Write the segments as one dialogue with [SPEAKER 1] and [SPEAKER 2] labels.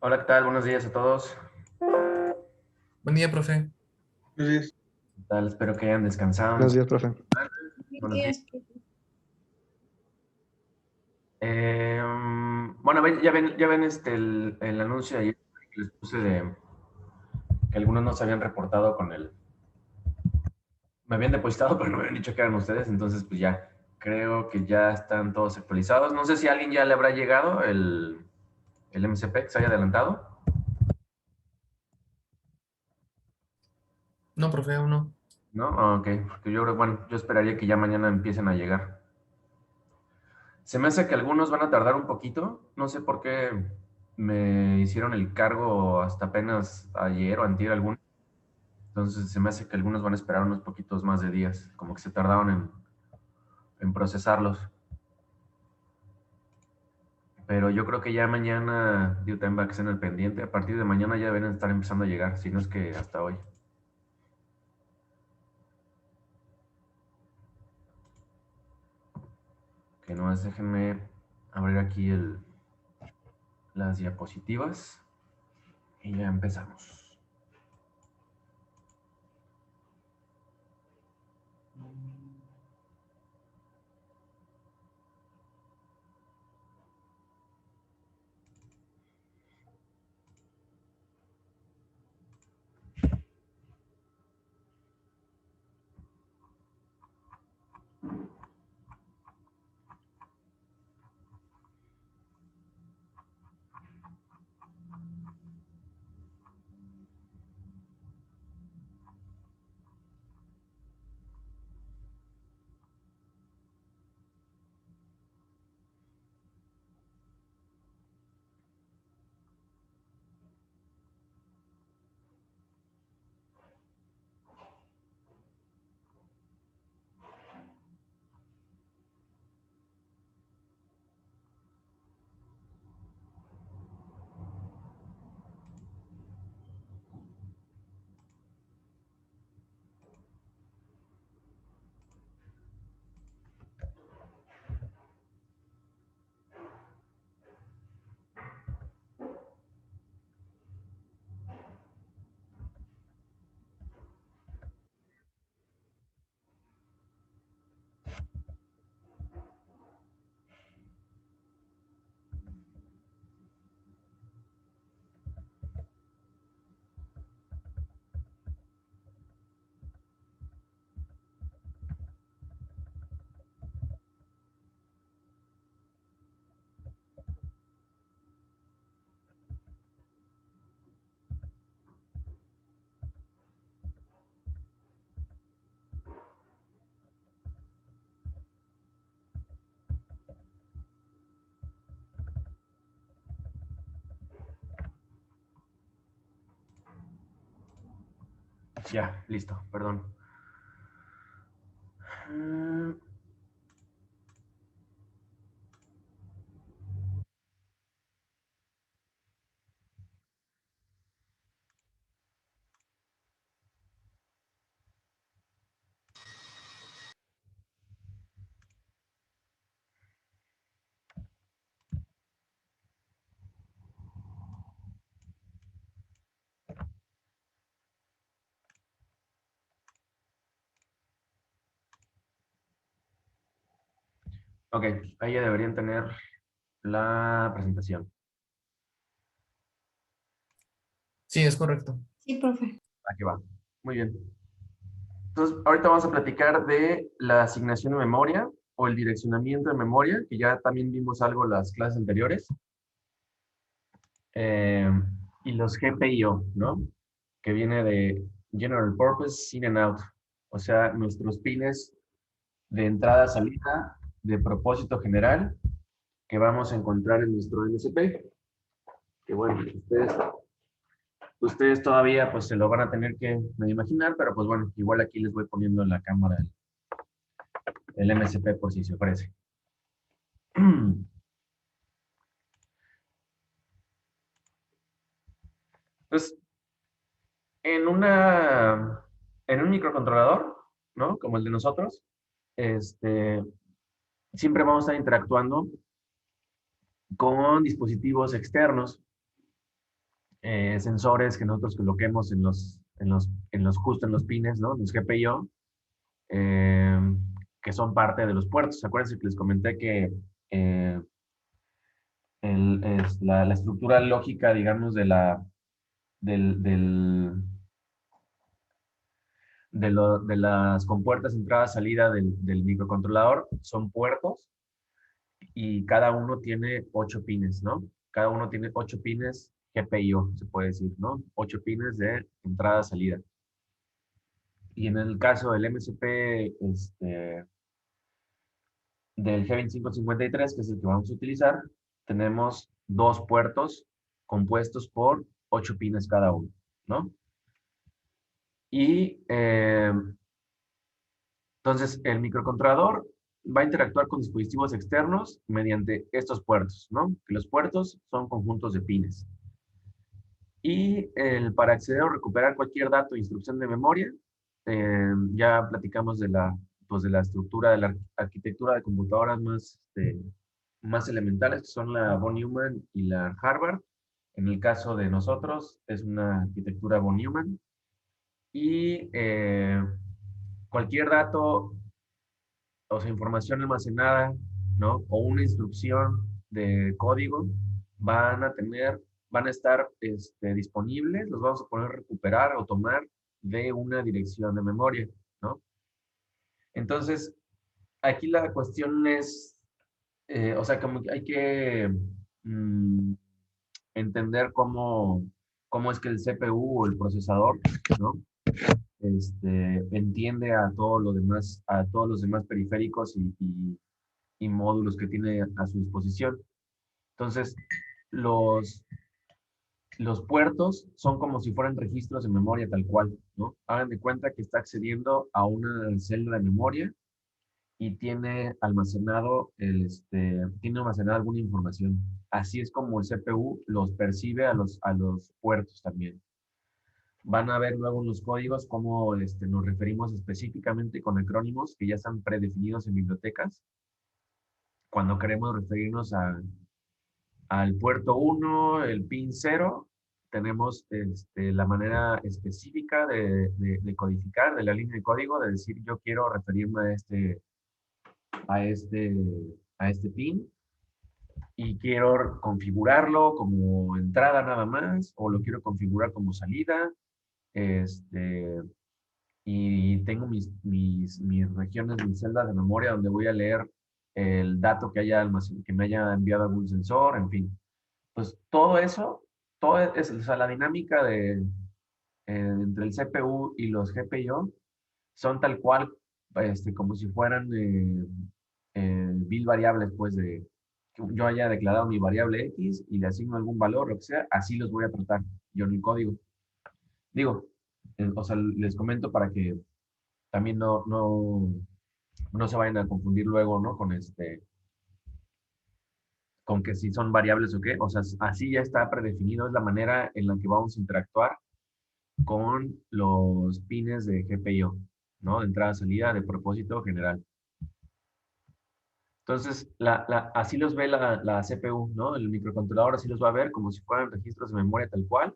[SPEAKER 1] Hola, ¿qué tal? Buenos días a todos.
[SPEAKER 2] Buen día, profe.
[SPEAKER 3] Buenos días.
[SPEAKER 1] ¿Qué tal? Espero que hayan descansado en
[SPEAKER 3] Buenos
[SPEAKER 1] su
[SPEAKER 3] días, profe.
[SPEAKER 1] semana.
[SPEAKER 4] Buenos
[SPEAKER 1] Buenos días.
[SPEAKER 4] días, profe.
[SPEAKER 1] Bueno, ya ven el anuncio ayer que les puse de que algunos no se habían reportado con el... Me habían depositado, pero no me habían dicho que eran ustedes, entonces pues ya, creo que ya están todos actualizados. No sé si a alguien ya le habrá llegado el MCP que se haya adelantado.
[SPEAKER 2] No, profe, aún no.
[SPEAKER 1] ¿No? Ah, ok, porque yo creo, bueno, yo esperaría que ya mañana empiecen a llegar. Se me hace que algunos van a tardar un poquito. No sé por qué me hicieron el cargo hasta apenas ayer o antier algún. Entonces se me hace que algunos van a esperar unos poquitos más de días. Como que se tardaron en procesarlos. Pero yo creo que ya mañana, yo también va a estar en el pendiente. A partir de mañana ya deben estar empezando a llegar, si no es que hasta hoy. Que no es, déjenme abrir aquí las diapositivas y ya empezamos. Ya, listo, perdón. Ok, ahí ya deberían tener la presentación.
[SPEAKER 2] Sí, es correcto.
[SPEAKER 4] Sí, profe.
[SPEAKER 1] Aquí va. Muy bien. Entonces, ahorita vamos a platicar de la asignación de memoria o el direccionamiento de memoria, que ya también vimos algo en las clases anteriores. Eh, y los GPIO, ¿no? Que viene de General Purpose In and Out. O sea, nuestros pines de entrada-salida de propósito general que vamos a encontrar en nuestro MSP. Que bueno, ustedes todavía pues se lo van a tener que medio imaginar, pero pues bueno, igual aquí les voy poniendo en la cámara el MSP por si se ofrece. Entonces, en en un microcontrolador, ¿no? Como el de nosotros, siempre vamos a estar interactuando con dispositivos externos. sensores que nosotros coloquemos justo en los pines, ¿no? Los GPIO, eh, que son parte de los puertos. Acuérdense que les comenté que eh, es la estructura lógica, digamos, del, del, de las compuertas entrada-salida del microcontrolador son puertos y cada uno tiene 8 pines, ¿no? Cada uno tiene 8 pines GPIO, se puede decir, ¿no? 8 pines de entrada-salida. Y en el caso del MCP del G2553, que es el que vamos a utilizar, tenemos dos puertos compuestos por 8 pines cada uno, ¿no? Y entonces el microcontrolador va a interactuar con dispositivos externos mediante estos puertos, ¿no? Que los puertos son conjuntos de pines. Y para acceder o recuperar cualquier dato o instrucción de memoria, ya platicamos pues de la estructura, de la arquitectura de computadoras más elementales, que son la von Neumann y la Harvard. En el caso de nosotros, es una arquitectura von Neumann. Y cualquier dato, o sea, información almacenada, ¿no? O una instrucción de código van a estar disponibles, los vamos a poder recuperar o tomar de una dirección de memoria, ¿no? Entonces, aquí la cuestión es, o sea, como que hay que mm, entender cómo es que el CPU o el procesador, ¿no? Entiende a todo lo demás, a todos los demás periféricos y módulos que tiene a su disposición. Entonces, los, los puertos son como si fueran registros de memoria tal cual, ¿no? Hagan de cuenta que está accediendo a una celda de memoria y tiene almacenada alguna información. Así es como el CPU los percibe a los puertos también. Van a ver luego en los códigos cómo nos referimos específicamente con acrónimos que ya están predefinidos en bibliotecas. Cuando queremos referirnos al puerto 1, el pin 0, tenemos la manera específica de codificar, de la línea de código, de decir yo quiero referirme a este, a este pin y quiero configurarlo como entrada nada más, o lo quiero configurar como salida, y tengo mis regiones, mis celdas de memoria donde voy a leer el dato que me haya enviado algún sensor, en fin. Pues todo eso, o sea, la dinámica entre el CPU y los GPIO son tal cual, como si fueran variables, pues que yo haya declarado mi variable X y le asigno algún valor, lo que sea, así los voy a tratar yo en el código. Digo, o sea, les comento para que también no se vayan a confundir luego, ¿no? Con que si son variables o qué. O sea, así ya está predefinido, es la manera en la que vamos a interactuar con los pines de GPIO, ¿no? De entrada, salida, de propósito general. Entonces, así los ve la CPU, ¿no? El microcontrolador así los va a ver como si fueran registros de memoria tal cual.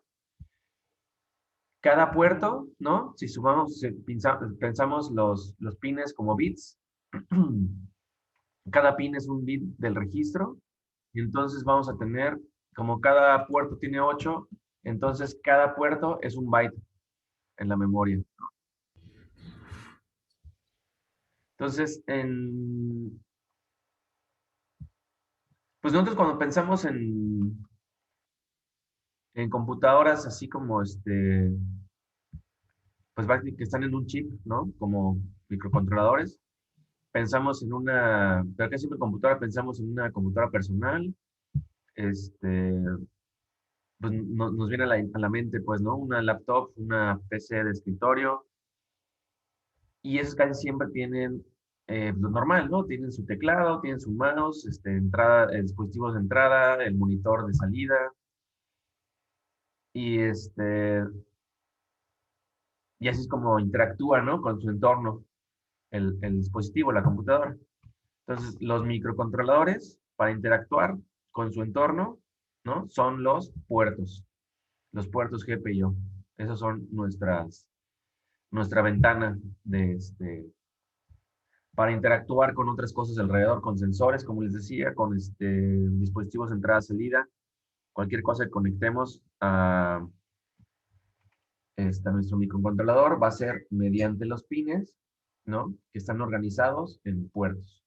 [SPEAKER 1] Cada puerto, ¿no? Si pensamos los pines como bits, cada pin es un bit del registro, y entonces vamos a tener, como cada puerto tiene 8, entonces cada puerto es un byte en la memoria. Entonces, pues nosotros cuando pensamos en computadoras así como pues que están en un chip, ¿no? Como microcontroladores, pensamos pero casi siempre computadora pensamos en una computadora personal, este, pues nos viene a la mente, pues, ¿no? Una laptop, una PC de escritorio, y esos casi siempre tienen lo normal, ¿no? Tienen su teclado, tienen su mouse, dispositivos de entrada, el monitor de salida, y y así es como interactúa, ¿no? Con su entorno, el dispositivo, la computadora. Entonces, los microcontroladores, para interactuar con su entorno, ¿no? Son los puertos. los puertos GPIO. Esas son nuestra ventana para interactuar con otras cosas alrededor, con sensores, como les decía, con dispositivos de entrada-salida, cualquier cosa que conectemos a nuestro microcontrolador va a ser mediante los pines, ¿no? Que están organizados en puertos.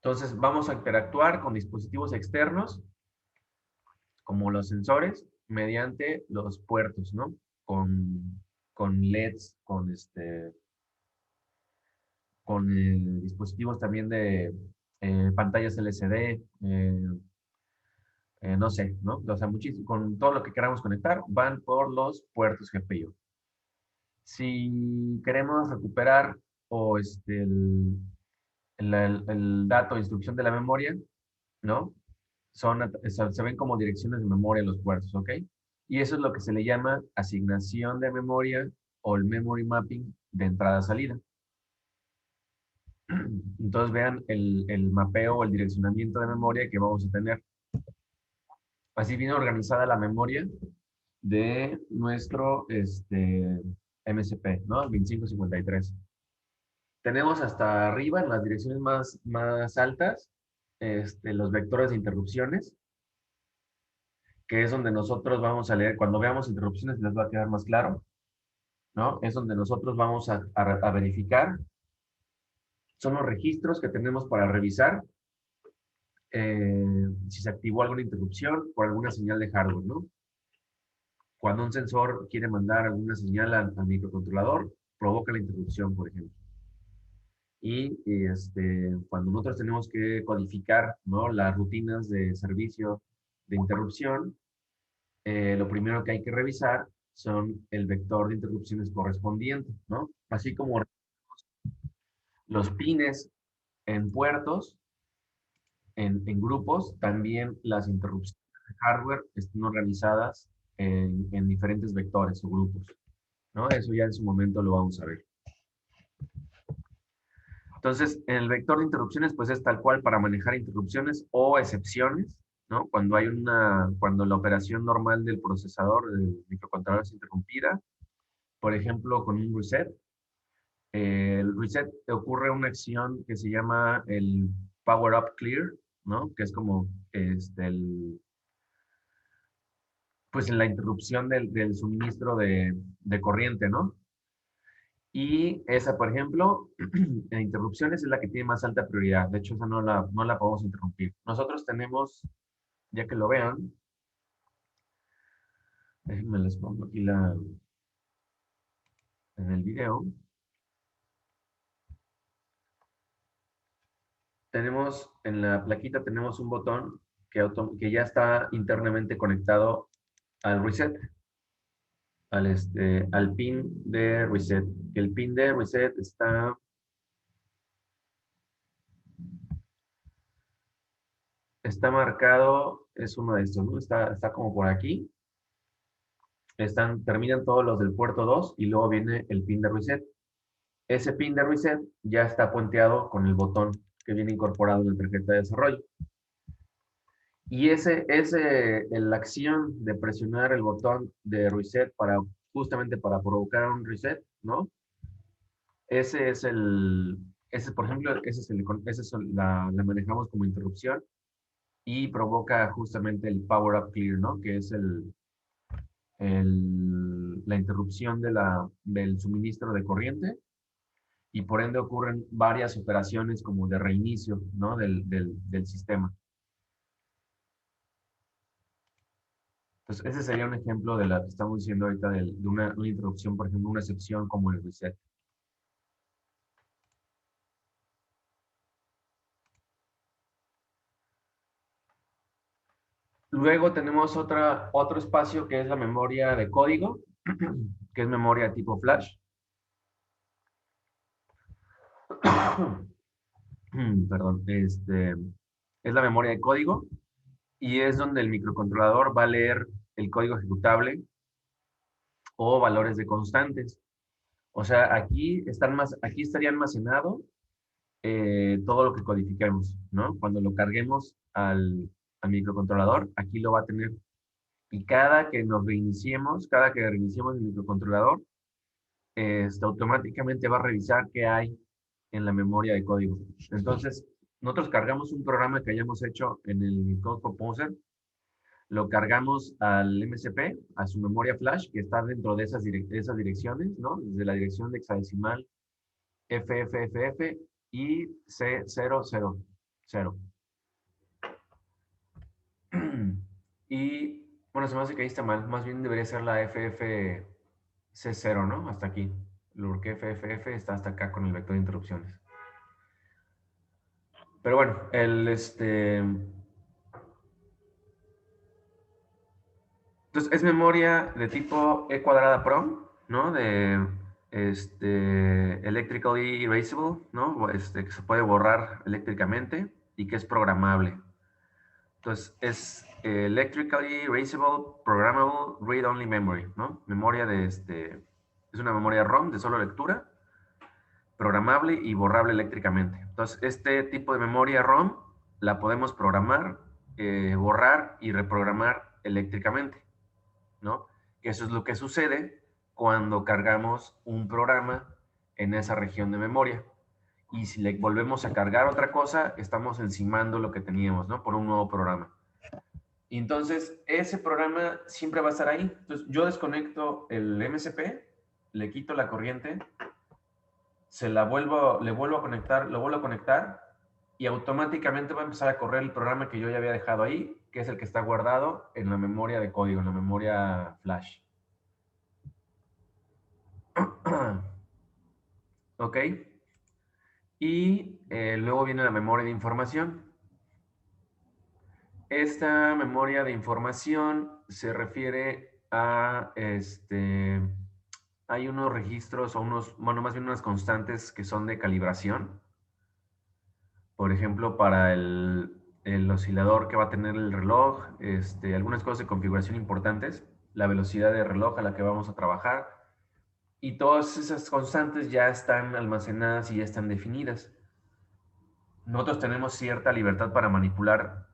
[SPEAKER 1] Entonces, vamos a interactuar con dispositivos externos, como los sensores, mediante los puertos, ¿no? Con LEDs, con dispositivos también de pantallas LCD, no sé, ¿no? O sea, muchísimo, con todo lo que queramos conectar, van por los puertos GPIO. Si queremos recuperar o el dato de instrucción de la memoria, ¿no? Se ven como direcciones de memoria los puertos, ¿ok? Y eso es lo que se le llama asignación de memoria o el memory mapping de entrada-salida. Entonces vean el mapeo o el direccionamiento de memoria que vamos a tener. Así viene organizada la memoria de nuestro MSP, ¿no? 2553. Tenemos hasta arriba, en las direcciones más altas, los vectores de interrupciones, que es donde nosotros vamos a leer, cuando veamos interrupciones les va a quedar más claro, ¿no? Es donde nosotros vamos a verificar. Son los registros que tenemos para revisar si se activó alguna interrupción por alguna señal de hardware, ¿no? Cuando un sensor quiere mandar alguna señal al microcontrolador, provoca la interrupción, por ejemplo. Y cuando nosotros tenemos que codificar, ¿no?, las rutinas de servicio de interrupción, lo primero que hay que revisar son el vector de interrupciones correspondiente, ¿no? Así como los pines en puertos, en grupos, también las interrupciones de hardware están organizadas en diferentes vectores o grupos, ¿no? Eso ya en su momento lo vamos a ver. Entonces, el vector de interrupciones, pues es tal cual para manejar interrupciones o excepciones, ¿no? Cuando la operación normal del procesador, del microcontrolador es interrumpida, por ejemplo, con un reset. El reset ocurre una acción que se llama el power up clear, ¿no? Que es como pues la interrupción del suministro de corriente, ¿no? Y esa, por ejemplo, en interrupciones es la que tiene más alta prioridad. De hecho, esa no la podemos interrumpir. Nosotros tenemos, ya que lo vean, déjenme les pongo aquí en el video. Tenemos, en la plaquita tenemos un botón que ya está internamente conectado al reset, al pin de reset. El pin de reset está marcado, es uno de estos, ¿no? Está como por aquí. Terminan todos los del puerto 2 y luego viene el pin de reset. Ese pin de reset ya está puenteado con el botón que viene incorporado en la tarjeta de desarrollo. Y la acción de presionar el botón de reset justamente para provocar un reset, ¿no? Por ejemplo, la manejamos como interrupción y provoca justamente el power up clear, ¿no? Que es la interrupción del suministro de corriente y por ende ocurren varias operaciones como de reinicio, ¿no?, del sistema. Entonces, ese sería un ejemplo de la que estamos diciendo ahorita de una interrupción, por ejemplo, una excepción como el reset. Luego tenemos otro espacio que es la memoria de código, que es memoria tipo flash. Perdón, es la memoria de código y es donde el microcontrolador va a leer el código ejecutable o valores de constantes. O sea, aquí estaría almacenado todo lo que codifiquemos, ¿no? Cuando lo carguemos al microcontrolador, aquí lo va a tener. Y cada que reiniciemos el microcontrolador, automáticamente va a revisar qué hay en la memoria de código. Entonces, nosotros cargamos un programa que hayamos hecho en el Code Composer, lo cargamos al MSP, a su memoria flash, que está dentro de esas direcciones, ¿no? Desde la dirección de hexadecimal FFFF y C000. Y, bueno, se me hace que ahí está mal. Más bien debería ser la FFC0, ¿no? Hasta aquí. Porque FFF está hasta acá con el vector de interrupciones. Pero bueno, entonces es memoria de tipo E cuadrada PROM, ¿no? De electrically erasable, ¿no? Que se puede borrar eléctricamente y que es programable. Entonces es electrically erasable, programmable, read-only memory, ¿no? Memoria es una memoria ROM de solo lectura, programable y borrable eléctricamente. Entonces, este tipo de memoria ROM la podemos programar, borrar y reprogramar eléctricamente, ¿no? Que eso es lo que sucede cuando cargamos un programa en esa región de memoria. Y si le volvemos a cargar otra cosa, estamos encimando lo que teníamos, ¿no? Por un nuevo programa. Y entonces, ese programa siempre va a estar ahí. Entonces, yo desconecto el MSP, le quito la corriente, le vuelvo a conectar, lo vuelvo a conectar y automáticamente va a empezar a correr el programa que yo ya había dejado ahí, que es el que está guardado en la memoria de código, en la memoria flash. ¿Ok? Y luego viene la memoria de información. Esta memoria de información se refiere a, hay unos registros o bueno, más bien unas constantes que son de calibración. Por ejemplo, para el oscilador que va a tener el reloj, algunas cosas de configuración importantes, la velocidad de reloj a la que vamos a trabajar, y todas esas constantes ya están almacenadas y ya están definidas. Nosotros tenemos cierta libertad para manipular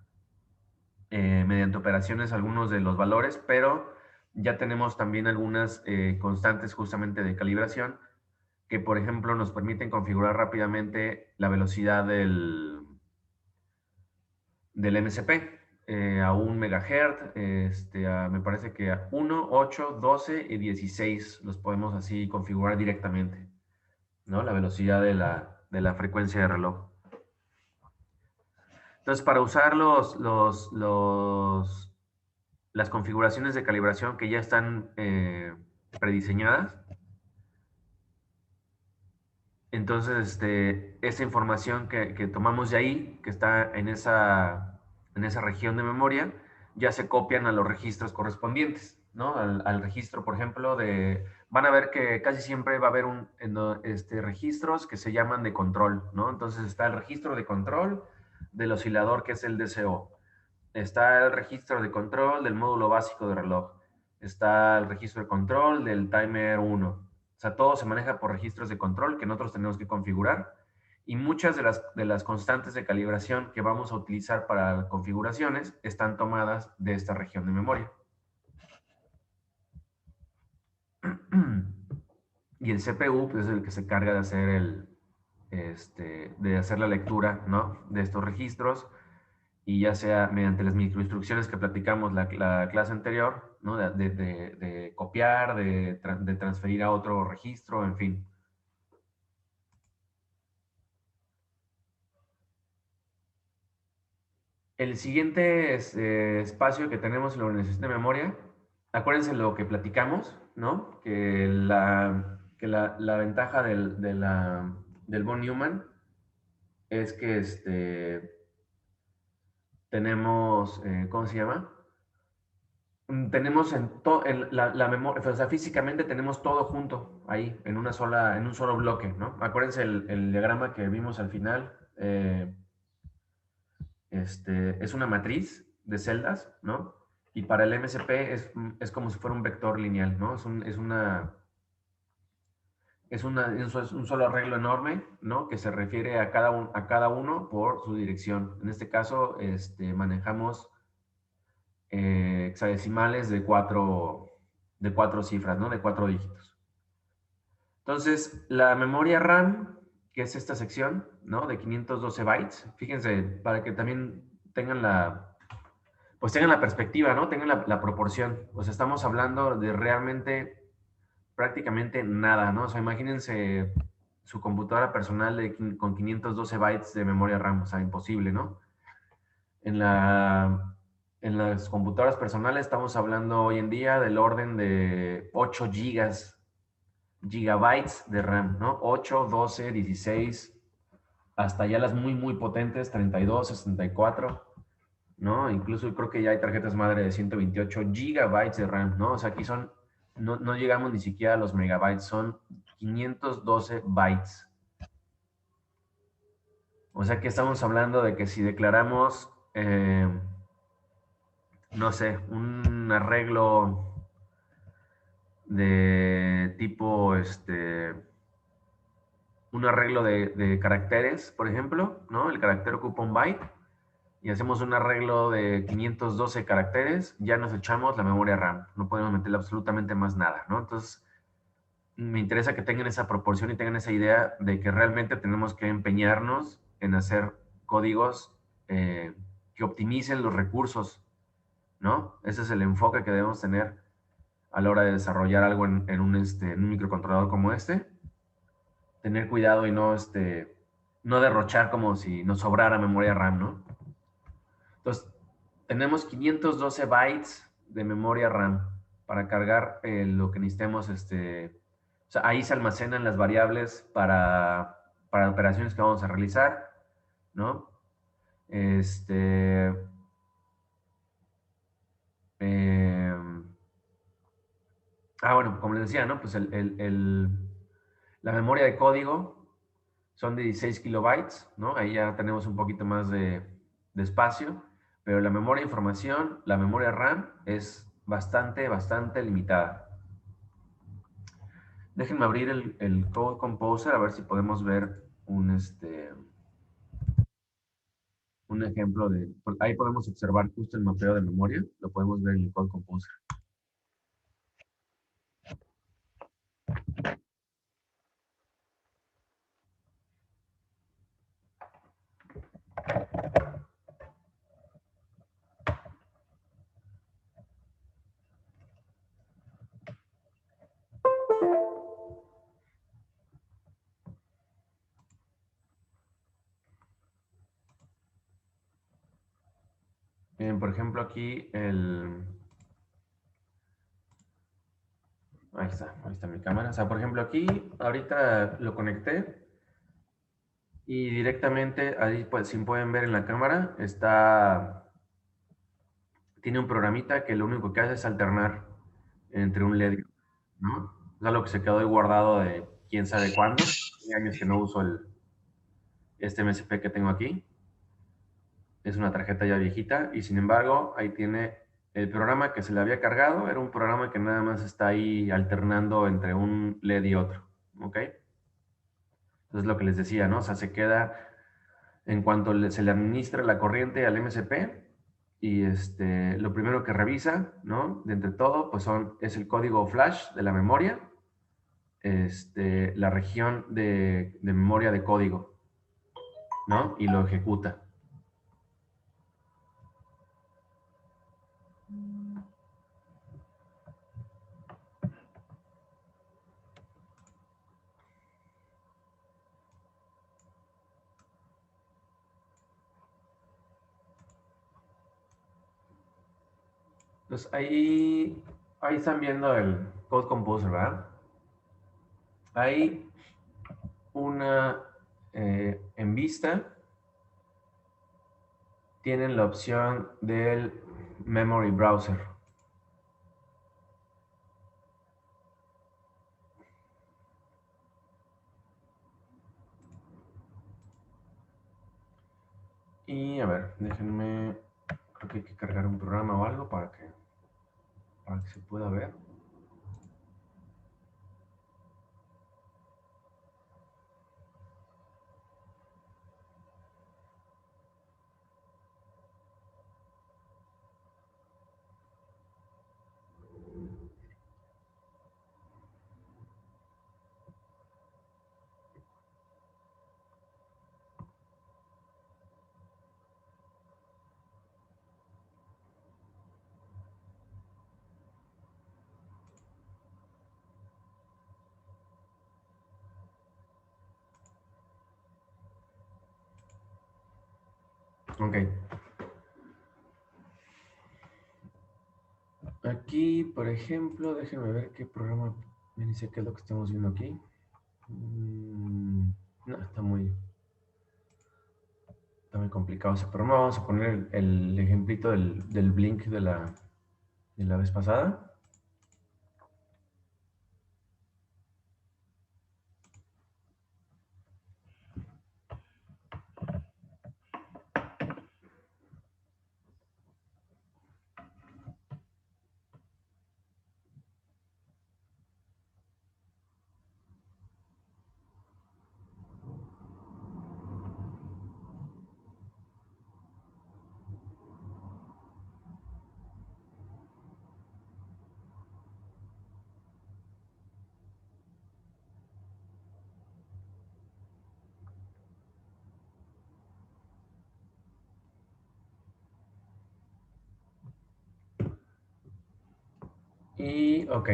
[SPEAKER 1] mediante operaciones algunos de los valores, pero ya tenemos también algunas constantes justamente de calibración que, por ejemplo, nos permiten configurar rápidamente la velocidad del MSP a 1 MHz, me parece que a 1, 8, 12 y 16 los podemos así configurar directamente, ¿no? La velocidad de la frecuencia de reloj. Entonces, para usar las configuraciones de calibración que ya están prediseñadas, entonces esa información que tomamos de ahí, que está en esa región de memoria, ya se copian a los registros correspondientes, ¿no? Al registro, por ejemplo, van a ver que casi siempre va a haber registros que se llaman de control, ¿no? Entonces está el registro de control del oscilador, que es el DCO. Está el registro de control del módulo básico de reloj. Está el registro de control del timer 1. O sea, todo se maneja por registros de control que nosotros tenemos que configurar. Y muchas de las constantes de calibración que vamos a utilizar para configuraciones están tomadas de esta región de memoria. Y el CPU pues, es el que se carga de hacer de hacer la lectura, ¿no? De estos registros, y ya sea mediante las microinstrucciones que platicamos la clase anterior, ¿no? De copiar, de transferir a otro registro, en fin. El siguiente espacio que tenemos en la organización de memoria, acuérdense lo que platicamos, ¿no? Que la ventaja del von Neumann es que tenemos, ¿cómo se llama? Tenemos la memoria, o sea, físicamente tenemos todo junto ahí, en un solo bloque, ¿no? Acuérdense el diagrama que vimos al final, es una matriz de celdas, ¿no? Y para el MSP es como si fuera un vector lineal, ¿no? es un solo arreglo enorme, ¿no? Que se refiere a cada uno por su dirección. En este caso, manejamos hexadecimales de cuatro cifras, ¿no? De 4 dígitos. Entonces, la memoria RAM, que es esta sección, ¿no? De 512 bytes. Fíjense, para que también tengan pues tengan la perspectiva, ¿no? Tengan la proporción. Pues estamos hablando de realmente prácticamente nada, ¿no? O sea, imagínense su computadora personal con 512 bytes de memoria RAM, o sea, imposible, ¿no? En en las computadoras personales estamos hablando hoy en día del orden de 8 gigabytes de RAM, ¿no? 8, 12, 16, hasta ya las muy potentes, 32, 64, ¿no? Incluso creo que ya hay tarjetas madre de 128 gigabytes de RAM, ¿no? O sea, aquí no llegamos ni siquiera a los megabytes, son 512 bytes. O sea que estamos hablando de que si declaramos, no sé, un arreglo de tipo, un arreglo de caracteres, por ejemplo, ¿no? El carácter ocupa un byte y hacemos un arreglo de 512 caracteres, ya nos echamos la memoria RAM, no podemos meterle absolutamente más nada, ¿no? Entonces, me interesa que tengan esa proporción y tengan esa idea de que realmente tenemos que empeñarnos en hacer códigos que optimicen los recursos, ¿no? Ese es el enfoque que debemos tener a la hora de desarrollar algo en un microcontrolador como este. Tener cuidado y no derrochar como si nos sobrara memoria RAM, ¿no? Entonces, tenemos 512 bytes de memoria RAM para cargar lo que necesitemos. O sea, ahí se almacenan las variables para operaciones que vamos a realizar, ¿no? Este, eh, bueno, como les decía, ¿no? Pues la memoria de código son de 16 kilobytes, ¿no? Ahí ya tenemos un poquito más de espacio, pero la memoria de información, la memoria RAM, es bastante limitada. Déjenme abrir el Code Composer a ver si podemos ver un ejemplo ahí podemos observar justo el mapeo de memoria, lo podemos ver en el Code Composer. Bien, por ejemplo, aquí ahí está mi cámara. O sea, por ejemplo, aquí ahorita lo conecté y directamente, ahí pues, si pueden ver en la cámara, tiene un programita que lo único que hace es alternar entre un LED, ¿no? Es algo que se quedó ahí guardado de quién sabe cuándo. Tiene años que no uso este MSP que tengo aquí. Es una tarjeta ya viejita y sin embargo ahí tiene el programa que se le había cargado. Era un programa que nada más está ahí alternando entre un LED y otro, ¿ok? Entonces lo que les decía, ¿no? O sea, se queda en cuanto se le administra la corriente al MSP y lo primero que revisa, ¿no? De entre todo, pues es el código flash de la memoria, la región de memoria de código, ¿no? Y lo ejecuta. Entonces ahí están viendo el Code Composer, ¿verdad? Hay una en vista, tienen la opción del Memory Browser. Y a ver, déjenme, creo que hay que cargar un programa o algo para que se pueda ver. Ok. Aquí, por ejemplo, déjenme ver qué programa me dice qué es lo que estamos viendo aquí. No, está muy complicado ese programa. Vamos a poner el ejemplito del Blink de la vez pasada. Y, ok.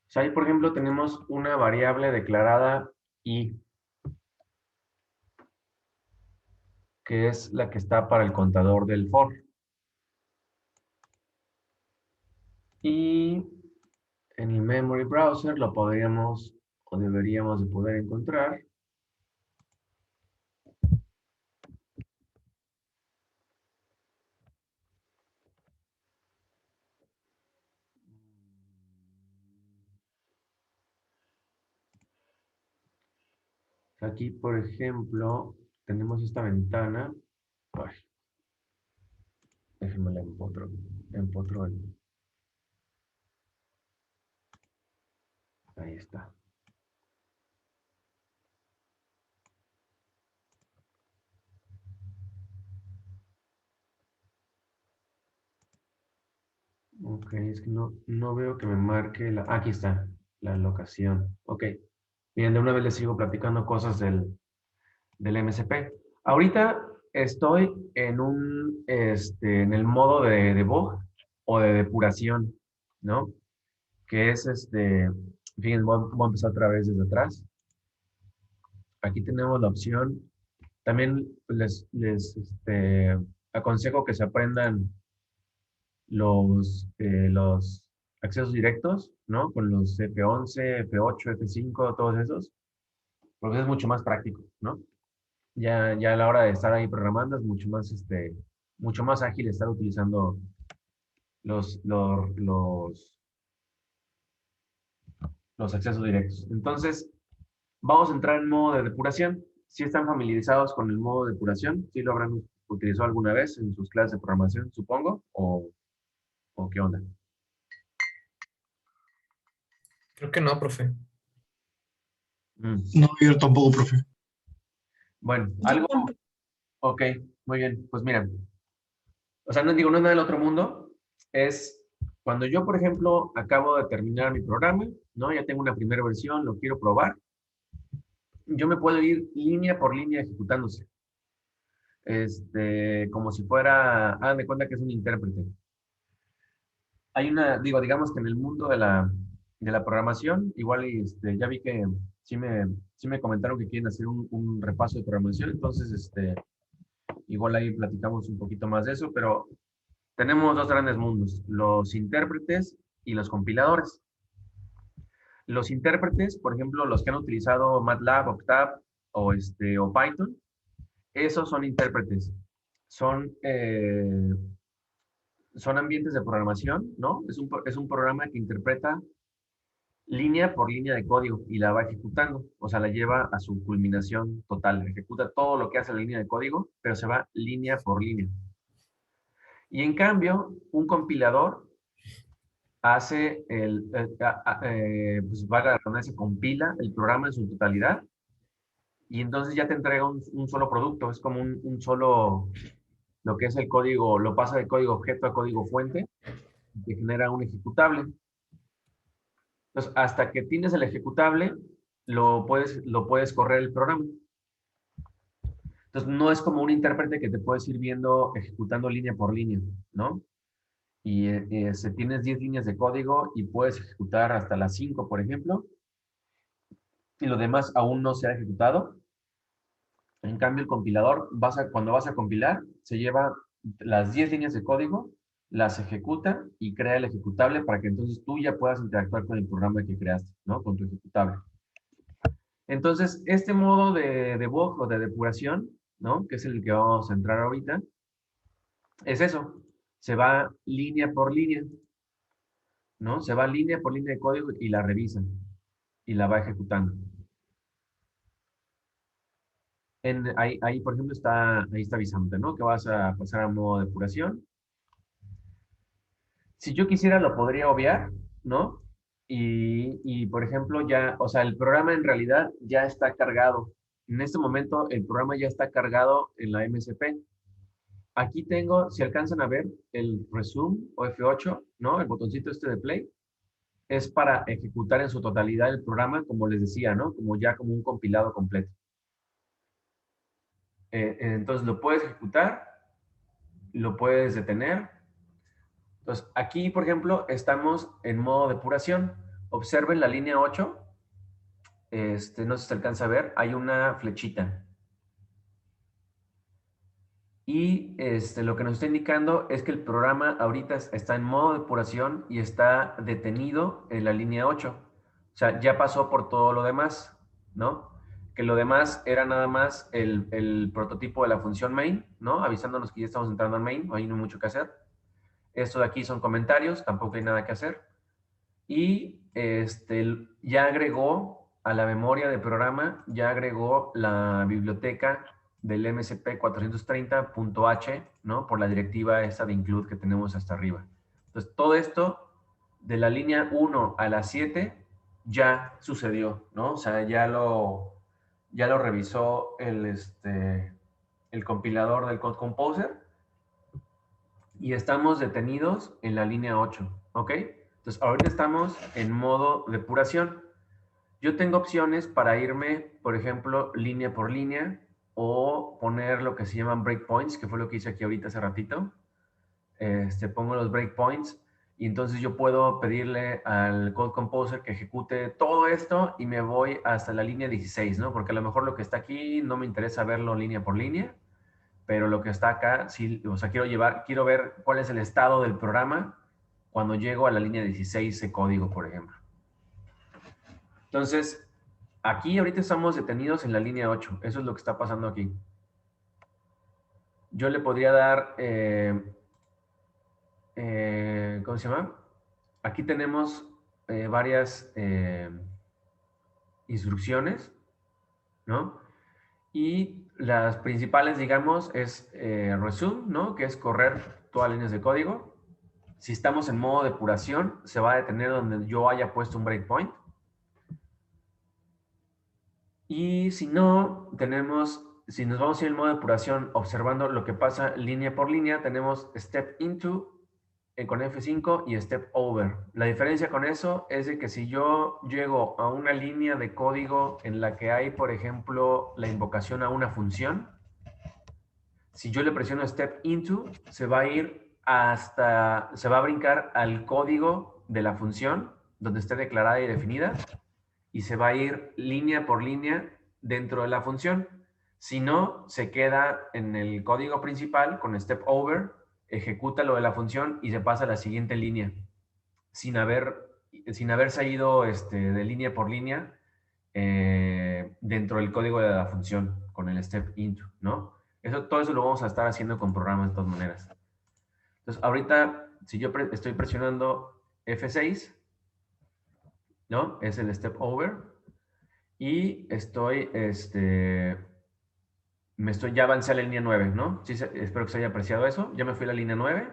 [SPEAKER 1] O sea, ahí, por ejemplo, tenemos una variable declarada i, que es la que está para el contador del for. Y en el memory browser lo podríamos o deberíamos de poder encontrar. Aquí, por ejemplo, tenemos esta ventana. Ay, déjenme la empotro. Empotro el. Ahí está. Ok, es que no veo que me marque la. Aquí está, la locación. Ok. Bien, de una vez les sigo platicando cosas del MSP. Ahorita estoy en el modo de debug o de depuración, ¿no? Que es fíjense, voy a empezar otra vez desde atrás. Aquí tenemos la opción. También les aconsejo que se aprendan los accesos directos, ¿no? Con los F11, F8, F5, todos esos, porque es mucho más práctico, ¿no? Ya a la hora de estar ahí programando es mucho más ágil estar utilizando los, los, los, los accesos directos. Entonces, vamos a entrar en modo de depuración. Si están familiarizados con el modo de depuración, si lo habrán utilizado alguna vez en sus clases de programación, supongo, o qué onda.
[SPEAKER 2] Creo que no, profe.
[SPEAKER 1] Mm.
[SPEAKER 3] No, yo tampoco, profe.
[SPEAKER 1] Bueno, algo, ok, muy bien. Pues mira, o sea, no digo, no es nada del otro mundo. Es cuando yo, por ejemplo, acabo de terminar mi programa, ¿no? Ya tengo una primera versión, lo quiero probar. Yo me puedo ir línea por línea ejecutándose. Como si fuera, hagan de cuenta que es un intérprete. Hay digamos que en el mundo de la programación, igual ya vi que sí me comentaron que quieren hacer un repaso de programación, entonces igual ahí platicamos un poquito más de eso, pero tenemos dos grandes mundos, los intérpretes y los compiladores. Los intérpretes, por ejemplo, los que han utilizado MATLAB, Octave o Python, esos son intérpretes. Son, son ambientes de programación, ¿no? Es un programa que interpreta línea por línea de código y la va ejecutando, o sea, la lleva a su culminación total, ejecuta todo lo que hace la línea de código, pero se va línea por línea. Y en cambio, un compilador hace pues valga la redundancia, compila el programa en su totalidad y entonces ya te entrega un solo producto, es como un solo, lo que es el código, lo pasa de código objeto a código fuente, y te genera un ejecutable. Entonces, hasta que tienes el ejecutable, lo puedes correr el programa. Entonces, no es como un intérprete que te puedes ir viendo ejecutando línea por línea, ¿no? Y si tienes 10 líneas de código y puedes ejecutar hasta las 5, por ejemplo, y lo demás aún no se ha ejecutado. En cambio, el compilador, cuando vas a compilar, se lleva las 10 líneas de código, las ejecuta y crea el ejecutable para que entonces tú ya puedas interactuar con el programa que creaste, ¿no? Con tu ejecutable. Entonces, este modo de debug o de depuración, ¿no? Que es el que vamos a entrar ahorita, es eso. Se va línea por línea, ¿no? Se va línea por línea de código y la revisa y la va ejecutando. Ahí, por ejemplo, ahí está avisándote, ¿no? Que vas a pasar a modo depuración. Si yo quisiera, lo podría obviar, ¿no? Por ejemplo, ya, o sea, el programa en realidad ya está cargado. En este momento, el programa ya está cargado en la MSP. Aquí tengo, si alcanzan a ver, el resume o F8, ¿no? El botoncito este de play, es para ejecutar en su totalidad el programa, como les decía, ¿no? Como un compilado completo. Entonces lo puedes ejecutar, lo puedes detener. Entonces, aquí, por ejemplo, estamos en modo depuración. Observen la línea 8. No sé si se alcanza a ver, hay una flechita. Y lo que nos está indicando es que el programa ahorita está en modo depuración y está detenido en la línea 8. O sea, ya pasó por todo lo demás, ¿no? Que lo demás era nada más el prototipo de la función main, ¿no? Avisándonos que ya estamos entrando al main, no hay mucho que hacer. Esto de aquí son comentarios, tampoco hay nada que hacer. Y ya agregó a la memoria de programa, ya agregó la biblioteca del MSP 430.h, ¿no? Por la directiva esta de include que tenemos hasta arriba. Entonces, todo esto de la línea 1 a la 7 ya sucedió, ¿no? O sea, ya lo revisó el compilador del Code Composer y estamos detenidos en la línea 8, ¿ok? Entonces, ahorita estamos en modo depuración. Yo tengo opciones para irme, por ejemplo, línea por línea o poner lo que se llaman breakpoints, que fue lo que hice aquí ahorita hace ratito. Pongo los breakpoints y entonces yo puedo pedirle al Code Composer que ejecute todo esto y me voy hasta la línea 16, ¿no? Porque a lo mejor lo que está aquí no me interesa verlo línea por línea, pero lo que está acá, sí, o sea, quiero ver cuál es el estado del programa cuando llego a la línea 16 de código, por ejemplo. Entonces, aquí ahorita estamos detenidos en la línea 8. Eso es lo que está pasando aquí. Yo le podría dar, ¿cómo se llama? Aquí tenemos varias instrucciones, ¿no? Y las principales, digamos, es resume, ¿no? Que es correr todas las líneas de código. Si estamos en modo depuración, se va a detener donde yo haya puesto un breakpoint. Y si no, si nos vamos a ir en modo depuración observando lo que pasa línea por línea, tenemos step into con F5 y step over. La diferencia con eso es de que si yo llego a una línea de código en la que hay, por ejemplo, la invocación a una función, si yo le presiono step into, se va a brincar al código de la función donde esté declarada y definida y se va a ir línea por línea dentro de la función. Si no, se queda en el código principal con step over, ejecuta lo de la función y se pasa a la siguiente línea sin haberse ido de línea por línea dentro del código de la función con el step into, ¿no? Todo eso lo vamos a estar haciendo con programas de todas maneras. Entonces, ahorita, si yo estoy presionando F6, ¿no? Es el step over. Y ya avancé a la línea 9, ¿no? Sí, espero que se haya apreciado eso. Ya me fui a la línea 9.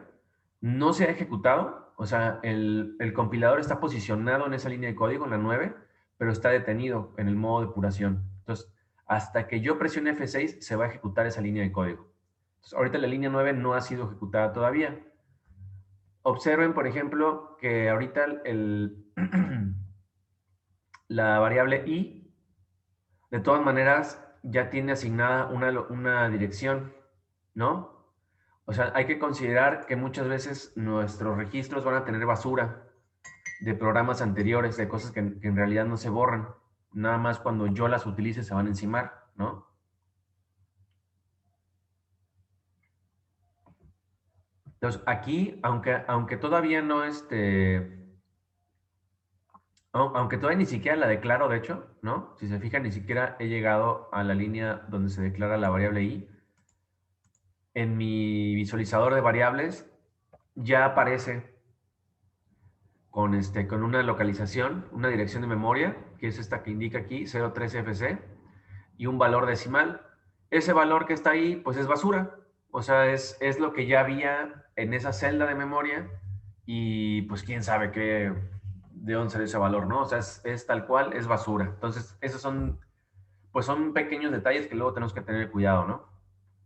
[SPEAKER 1] No se ha ejecutado, o sea, el compilador está posicionado en esa línea de código, en la 9, pero está detenido en el modo depuración. Entonces, hasta que yo presione F6, se va a ejecutar esa línea de código. Entonces, ahorita la línea 9 no ha sido ejecutada todavía. Observen, por ejemplo, que ahorita la variable i, de todas maneras, ya tiene asignada una dirección, ¿no? O sea, hay que considerar que muchas veces nuestros registros van a tener basura de programas anteriores, de cosas que en realidad no se borran. Nada más cuando yo las utilice se van a encimar, ¿no? Entonces, aquí, aunque todavía no aunque todavía ni siquiera la declaro, de hecho, ¿no? Si se fijan, ni siquiera he llegado a la línea donde se declara la variable i. En mi visualizador de variables ya aparece con una localización, una dirección de memoria, que es esta que indica aquí, 03FC, y un valor decimal. Ese valor que está ahí, pues es basura. O sea, es lo que ya había en esa celda de memoria y pues quién sabe qué, de dónde sale ese valor, ¿no? O sea, es tal cual, es basura. Entonces, esos pues son pequeños detalles que luego tenemos que tener cuidado, ¿no?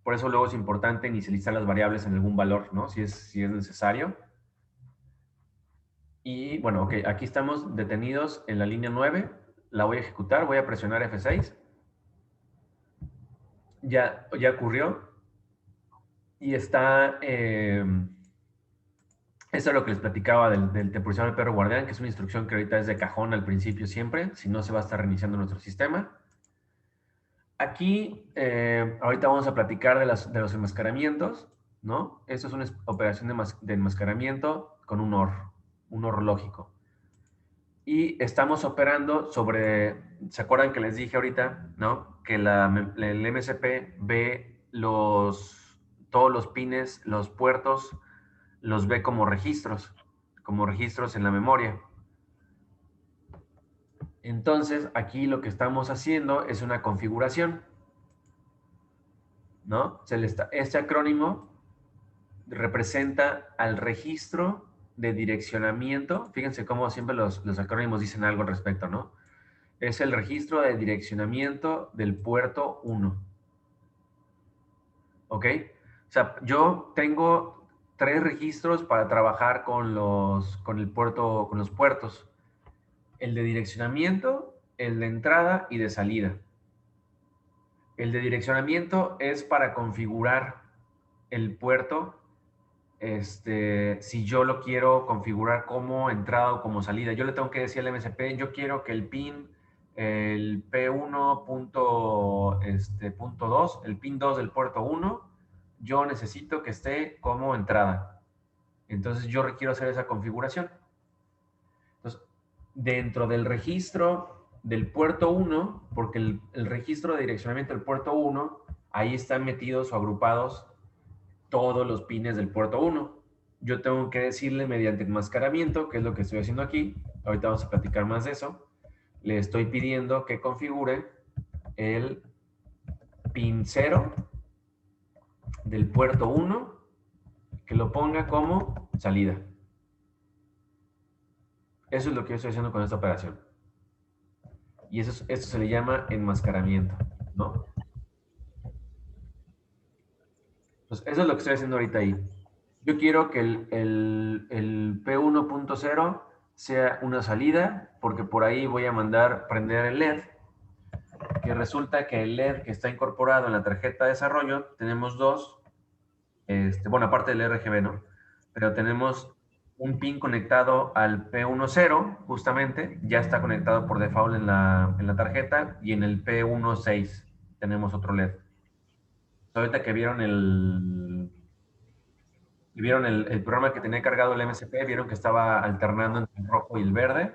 [SPEAKER 1] Por eso luego es importante inicializar las variables en algún valor, ¿no? Si es necesario. Y bueno, ok, aquí estamos detenidos en la línea 9. La voy a ejecutar, voy a presionar F6. Ya ocurrió. Y esto es lo que les platicaba del temporizador del perro guardián, que es una instrucción que ahorita es de cajón al principio siempre, si no se va a estar reiniciando nuestro sistema. Aquí, ahorita vamos a platicar de los enmascaramientos, ¿no? Esto es una operación de enmascaramiento con un OR lógico. Y estamos operando sobre, ¿se acuerdan que les dije ahorita, ¿no? Que el MSP ve todos los pines, los puertos, los ve como registros en la memoria. Entonces, aquí lo que estamos haciendo es una configuración, ¿no? Este acrónimo representa al registro de direccionamiento. Fíjense cómo siempre los acrónimos dicen algo al respecto, ¿no? Es el registro de direccionamiento del puerto 1. ¿Ok? O sea, yo tengo 3 registros para trabajar con los puertos. El de direccionamiento, el de entrada y de salida. El de direccionamiento es para configurar el puerto, si yo lo quiero configurar como entrada o como salida. Yo le tengo que decir al MSP, yo quiero que el pin, el P1 punto 2, el pin 2 del puerto 1, yo necesito que esté como entrada. Entonces yo requiero hacer esa configuración. Entonces, dentro del registro del puerto 1, porque el registro de direccionamiento del puerto 1, ahí están metidos o agrupados todos los pines del puerto 1. Yo tengo que decirle mediante enmascaramiento, que es lo que estoy haciendo aquí, ahorita vamos a platicar más de eso, le estoy pidiendo que configure el pin 0 del puerto 1, que lo ponga como salida. Eso es lo que yo estoy haciendo con esta operación. Y esto se le llama enmascaramiento, ¿no? Entonces, eso es lo que estoy haciendo ahorita ahí. Yo quiero que el P1.0 sea una salida, porque por ahí voy a mandar prender el LED, que resulta que el LED que está incorporado en la tarjeta de desarrollo, tenemos dos, bueno, aparte del RGB, ¿no? Pero tenemos un pin conectado al P10, justamente, ya está conectado por default en la tarjeta, y en el P16 tenemos otro LED. Ahorita que vieron el programa que tenía cargado el MSP, vieron que estaba alternando entre el rojo y el verde.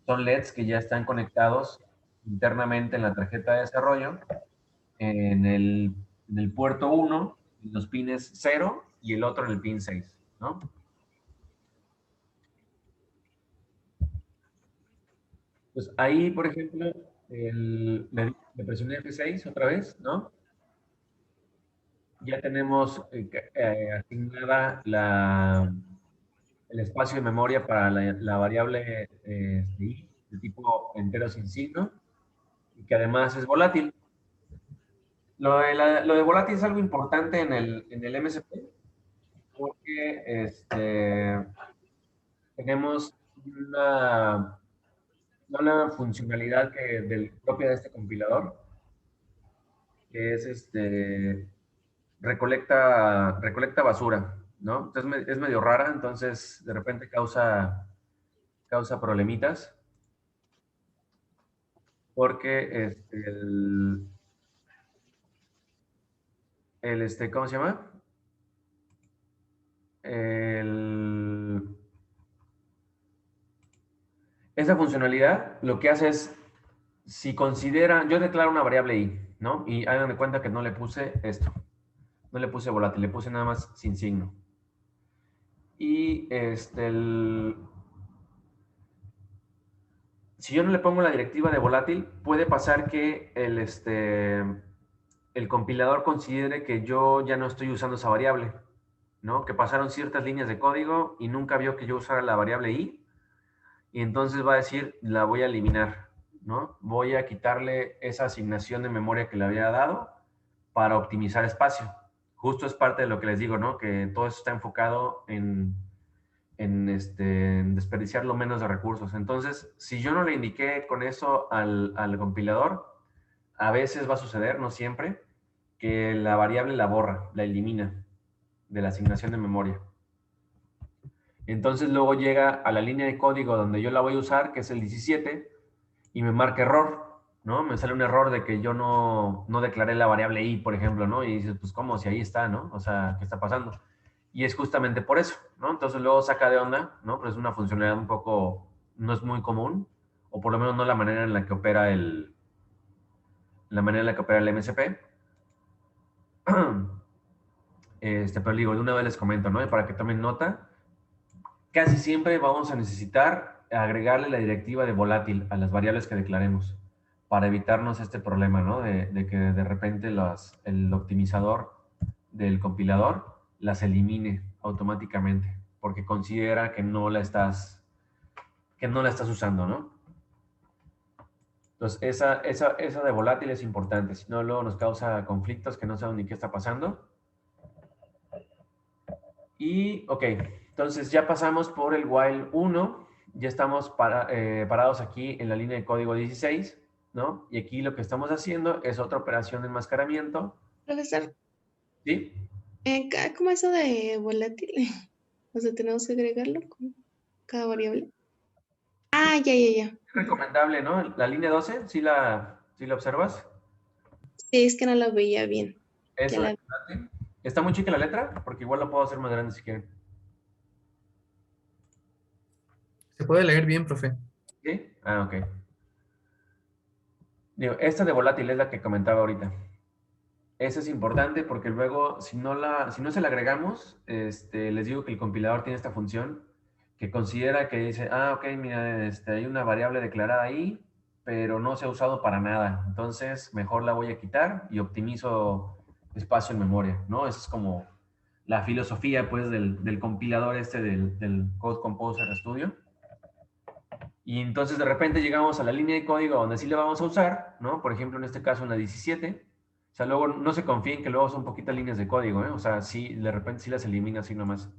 [SPEAKER 1] Son LEDs que ya están conectados internamente en la tarjeta de desarrollo, en el puerto 1, en los pines 0 y el otro en el pin 6, ¿no? Pues ahí, por ejemplo, le presioné F6 otra vez, ¿no? Ya tenemos asignada el espacio de memoria para la variable i, de tipo entero sin signo, y que además es volátil. Lo de volátil es algo importante en el MSP porque tenemos una, una funcionalidad propia de este compilador, que es recolecta basura, ¿no? Entonces es medio rara, entonces de repente causa problemitas, porque ¿cómo se llama? El, Esa funcionalidad lo que hace es, si considera, yo declaro una variable i, ¿no? Y hagan de cuenta que no le puse esto, no le puse volátil, le puse nada más sin signo. Y si yo no le pongo la directiva de volátil, puede pasar que el compilador considere que yo ya no estoy usando esa variable, ¿no? Que pasaron ciertas líneas de código y nunca vio que yo usara la variable i, y entonces va a decir, la voy a eliminar, ¿no? Voy a quitarle esa asignación de memoria que le había dado para optimizar espacio. Justo es parte de lo que les digo, ¿no? Que todo eso está enfocado en desperdiciar lo menos de recursos. Entonces, si yo no le indiqué con eso al compilador, a veces va a suceder, no siempre, que la variable la borra, la elimina de la asignación de memoria. Entonces luego llega a la línea de código donde yo la voy a usar, que es el 17, y me marca error, ¿no? Me sale un error de que yo no declaré la variable i, por ejemplo, ¿no? Y dices, pues, ¿cómo? Si ahí está, ¿no? O sea, ¿qué está pasando? Y es justamente por eso, ¿no? Entonces luego saca de onda, ¿no? Pero es una funcionalidad un poco, no es muy común, o por lo menos no la manera en la que opera el MSP. Pero digo, de una vez les comento, ¿no? Y para que tomen nota, casi siempre vamos a necesitar agregarle la directiva de volátil a las variables que declaremos para evitarnos este problema, ¿no? De que de repente el optimizador del compilador las elimine automáticamente porque considera que no la estás usando, ¿no? Entonces, esa de volátil es importante, si no, luego nos causa conflictos que no saben ni qué está pasando. Y, ok, entonces ya pasamos por el while 1, ya estamos parados aquí en la línea de código 16, ¿no? Y aquí lo que estamos haciendo es otra operación de enmascaramiento,
[SPEAKER 3] Profesor,
[SPEAKER 1] ¿sí?
[SPEAKER 3] ¿cómo eso de volátil? O sea, tenemos que agregarlo con cada variable.
[SPEAKER 1] Sí,
[SPEAKER 3] Ah, ya.
[SPEAKER 1] es recomendable, ¿no? La línea 12, ¿sí la observas?
[SPEAKER 3] Sí, es que no la veía bien. Ya
[SPEAKER 1] Eso de
[SPEAKER 3] la...
[SPEAKER 1] volátil. ¿Está muy chica la letra? Porque igual la puedo hacer más grande si quieren.
[SPEAKER 2] Se puede leer bien, profe.
[SPEAKER 1] ¿Sí? Ah, ok. Digo, esta de volátil es la que comentaba ahorita. Esa es importante porque luego, si no se la agregamos, les digo que el compilador tiene esta función que considera que dice, ah, ok, mira, hay una variable declarada ahí, pero no se ha usado para nada. Entonces, mejor la voy a quitar y optimizo espacio en memoria, ¿no? Esa es como la filosofía, pues, del compilador del Code Composer Studio. Y entonces de repente llegamos a la línea de código donde sí le vamos a usar, ¿no? Por ejemplo, en este caso en la 17. O sea, luego no se confíen que luego son poquitas líneas de código, ¿eh? O sea, sí, de repente sí las elimina así nomás.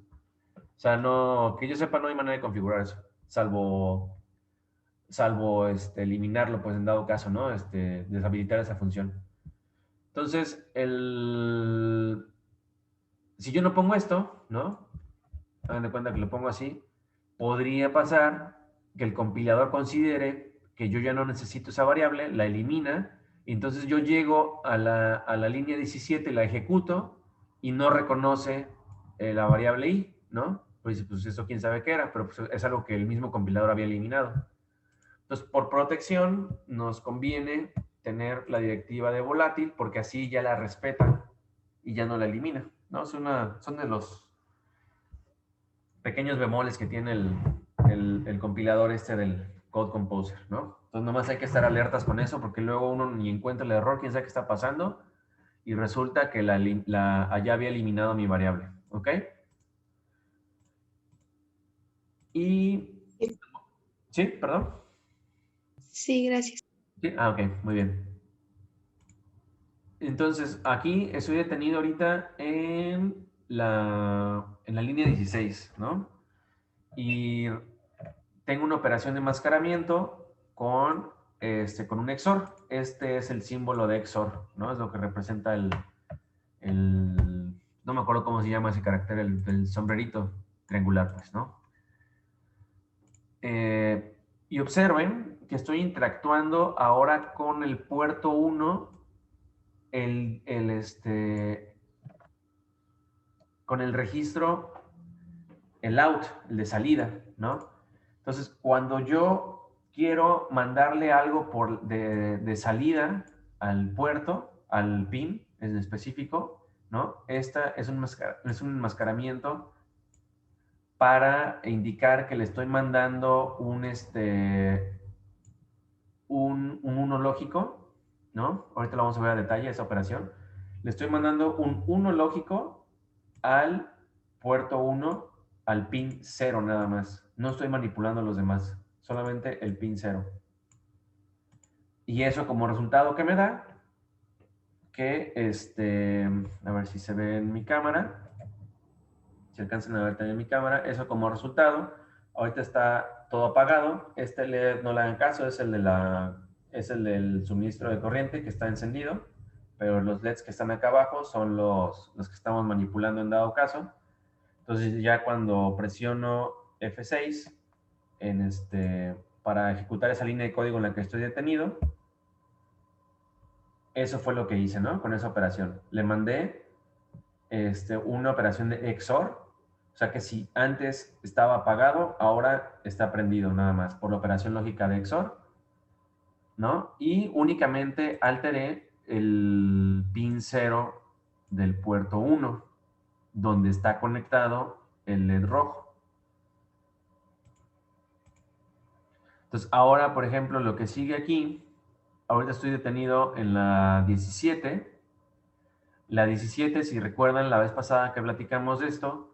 [SPEAKER 1] O sea, no, que yo sepa, no hay manera de configurar eso, salvo eliminarlo, pues en dado caso, ¿no? Deshabilitar esa función. Entonces, si yo no pongo esto, ¿no? Hagan de cuenta que lo pongo así, podría pasar que el compilador considere que yo ya no necesito esa variable, la elimina, y entonces yo llego a la línea 17, la ejecuto y no reconoce la variable i, ¿no? Pues eso quién sabe qué era, pero pues es algo que el mismo compilador había eliminado. Entonces, por protección, nos conviene tener la directiva de volátil porque así ya la respeta y ya no la elimina, ¿no? Son de los pequeños bemoles que tiene el compilador del Code Composer, ¿no? Entonces nomás hay que estar alertas con eso porque luego uno ni encuentra el error, quién sabe qué está pasando, y resulta que allá había eliminado mi variable, ¿ok? Y, ¿sí? ¿Perdón?
[SPEAKER 3] Sí, gracias.
[SPEAKER 1] Sí, ah, ok, muy bien. Entonces, aquí estoy detenido ahorita en la línea 16, ¿no? Y tengo una operación de enmascaramiento con un XOR. Este es el símbolo de XOR, ¿no? Es lo que representa no me acuerdo cómo se llama ese carácter, el sombrerito triangular, pues, ¿no? Y observen que estoy interactuando ahora con el puerto 1, con el registro, el out, el de salida, ¿no? Entonces, cuando yo quiero mandarle algo de salida al puerto, al pin en específico, ¿no? Esta es un enmascaramiento para indicar que le estoy mandando un 1 lógico, ¿no? Ahorita lo vamos a ver a detalle, esa operación. Le estoy mandando un 1 lógico al puerto 1, al pin 0 nada más. No estoy manipulando los demás, solamente el pin 0. Y eso como resultado que me da, que a ver si se ve en mi cámara, si alcanzan a ver también mi cámara, eso como resultado, ahorita está todo apagado, este LED no le hagan caso, es el del suministro de corriente que está encendido, pero los LEDs que están acá abajo son los que estamos manipulando en dado caso. Entonces ya cuando presiono F6 para ejecutar esa línea de código en la que estoy detenido, eso fue lo que hice, ¿no? Con esa operación. Le mandé una operación de XOR, o sea que si antes estaba apagado, ahora está prendido nada más por la operación lógica de XOR, ¿no? Y únicamente alteré el pin 0 del puerto 1, donde está conectado el LED rojo. Entonces, ahora, por ejemplo, lo que sigue aquí, ahorita estoy detenido en la 17. La 17, si recuerdan la vez pasada que platicamos de esto,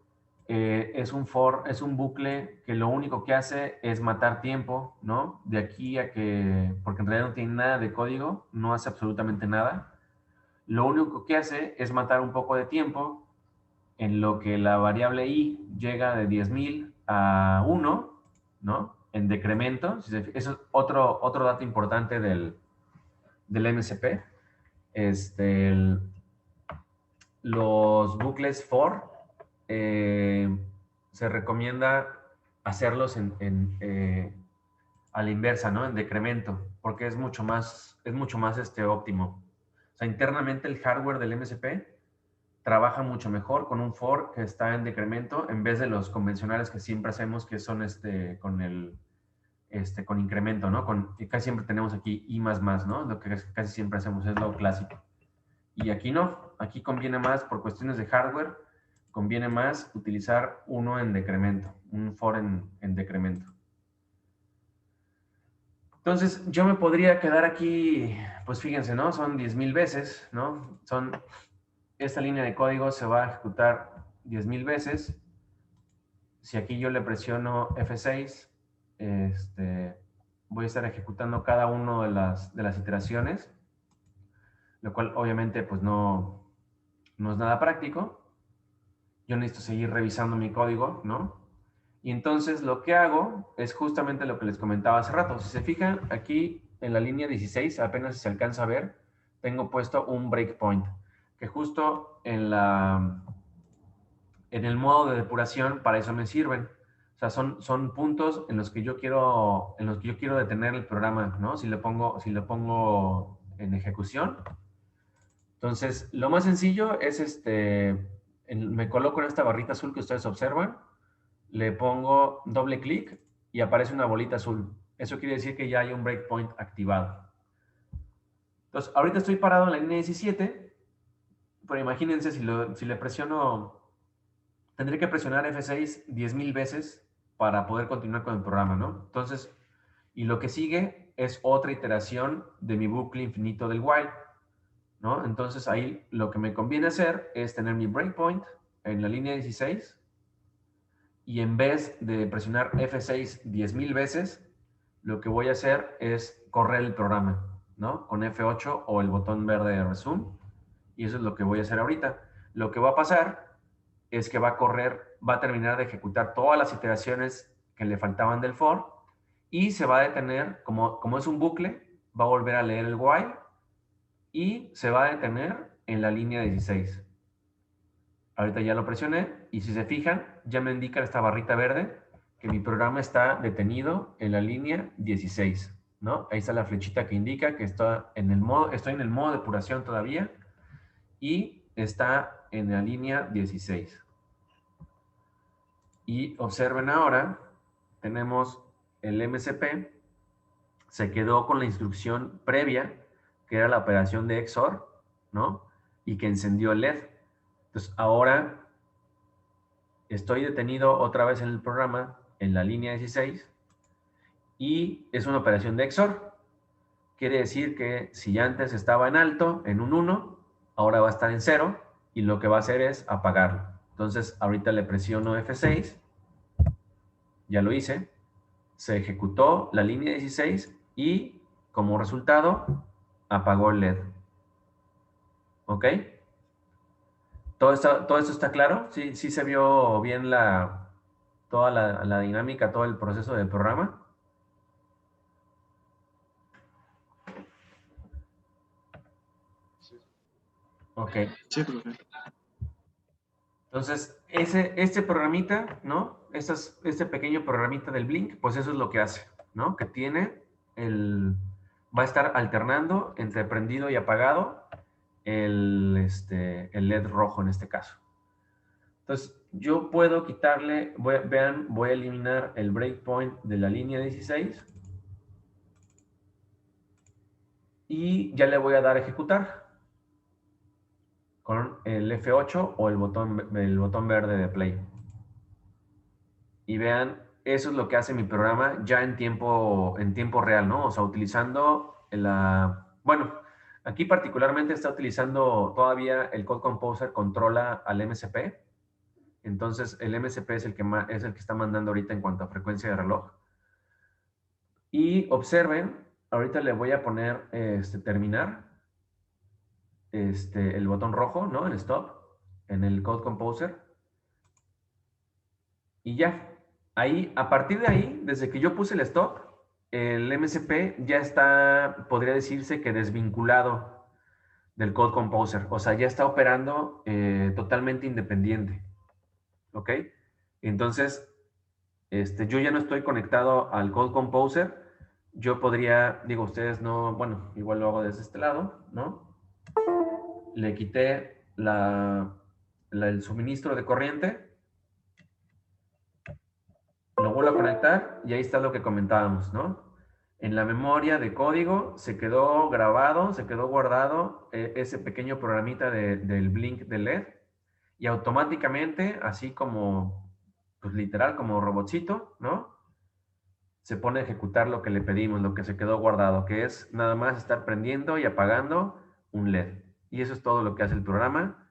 [SPEAKER 1] es un bucle que lo único que hace es matar tiempo, ¿no? De aquí a porque en realidad no tiene nada de código, no hace absolutamente nada. Lo único que hace es matar un poco de tiempo en lo que la variable i llega de 10,000 a 1, ¿no? En decremento. Eso es otro dato importante del MSP. Los bucles for se recomienda hacerlos a la inversa, ¿no? En decremento, porque es mucho más óptimo. O sea, internamente el hardware del MSP trabaja mucho mejor con un for que está en decremento en vez de los convencionales que siempre hacemos, que son con incremento, ¿no? Y casi siempre tenemos aquí I++, ¿no? Lo que casi siempre hacemos es lo clásico. Y aquí no, aquí conviene más, por cuestiones de hardware, conviene más utilizar uno en decremento, un for en decremento. Entonces, yo me podría quedar aquí, pues fíjense, ¿no? Son 10,000 veces, ¿no? Esta línea de código se va a ejecutar 10,000 veces. Si aquí yo le presiono F6, voy a estar ejecutando cada una de las iteraciones, lo cual obviamente pues no es nada práctico. Yo necesito seguir revisando mi código, ¿no? Y entonces lo que hago es justamente lo que les comentaba hace rato. Si se fijan, aquí en la línea 16, apenas se alcanza a ver, tengo puesto un breakpoint, que justo en el modo de depuración para eso me sirven. O sea, son puntos en los que yo quiero detener el programa, ¿no? Si lo pongo en ejecución. Entonces, lo más sencillo es me coloco en esta barrita azul que ustedes observan, le pongo doble clic y aparece una bolita azul. Eso quiere decir que ya hay un breakpoint activado. Entonces, ahorita estoy parado en la línea 17, pero imagínense si le presiono, tendré que presionar F6 10,000 veces para poder continuar con el programa, ¿no? Entonces, y lo que sigue es otra iteración de mi bucle infinito del while, ¿no? Entonces, ahí lo que me conviene hacer es tener mi breakpoint en la línea 16 y en vez de presionar F6 10,000 veces, lo que voy a hacer es correr el programa, ¿no? Con F8 o el botón verde de resume. Y eso es lo que voy a hacer ahorita. Lo que va a pasar es que va a correr, va a terminar de ejecutar todas las iteraciones que le faltaban del for y se va a detener, como es un bucle, va a volver a leer el while y se va a detener en la línea 16. Ahorita ya lo presioné y si se fijan, ya me indica esta barrita verde que mi programa está detenido en la línea 16, ¿no? Ahí está la flechita que indica que estoy en el modo de depuración todavía y está en la línea 16. Y observen ahora, tenemos el MCP, se quedó con la instrucción previa, que era la operación de XOR, ¿no? Y que encendió el LED. Entonces, ahora estoy detenido otra vez en el programa, en la línea 16, y es una operación de XOR. Quiere decir que si ya antes estaba en alto, en un 1, ahora va a estar en 0, y lo que va a hacer es apagarlo. Entonces, ahorita le presiono F6, ya lo hice, se ejecutó la línea 16 y como resultado apagó el LED. ¿Ok? ¿Todo esto está claro? ¿Sí, sí se vio bien toda la dinámica, todo el proceso del programa? Ok.
[SPEAKER 4] Sí, profe.
[SPEAKER 1] Entonces, este programita, ¿no? Este pequeño programita del Blink, pues eso es lo que hace, ¿no? Que tiene va a estar alternando entre prendido y apagado el LED rojo en este caso. Entonces, yo puedo quitarle, vean, voy a eliminar el breakpoint de la línea 16 y ya le voy a dar a ejecutar con el F8 o el botón verde de play. Y vean, eso es lo que hace mi programa ya en tiempo real, ¿no? O sea, utilizando bueno, aquí particularmente está utilizando todavía el Code Composer controla al MCP. Entonces, el MCP es el que está mandando ahorita en cuanto a frecuencia de reloj. Y observen, ahorita le voy a poner terminar, el botón rojo, ¿no? El stop, en el Code Composer. Y ya, ahí, a partir de ahí, desde que yo puse el stop, el MCP ya está, podría decirse que desvinculado del Code Composer. O sea, ya está operando totalmente independiente. ¿Ok? Entonces, yo ya no estoy conectado al Code Composer. Yo podría, digo, ustedes no, bueno, igual lo hago desde este lado, ¿no? Le quité el suministro de corriente, lo vuelvo a conectar y ahí está lo que comentábamos, ¿no? En la memoria de código se quedó grabado, se quedó guardado ese pequeño programita del blink de LED y automáticamente, así como, pues literal, como robotcito, ¿no? Se pone a ejecutar lo que le pedimos, lo que se quedó guardado, que es nada más estar prendiendo y apagando un LED. Y eso es todo lo que hace el programa.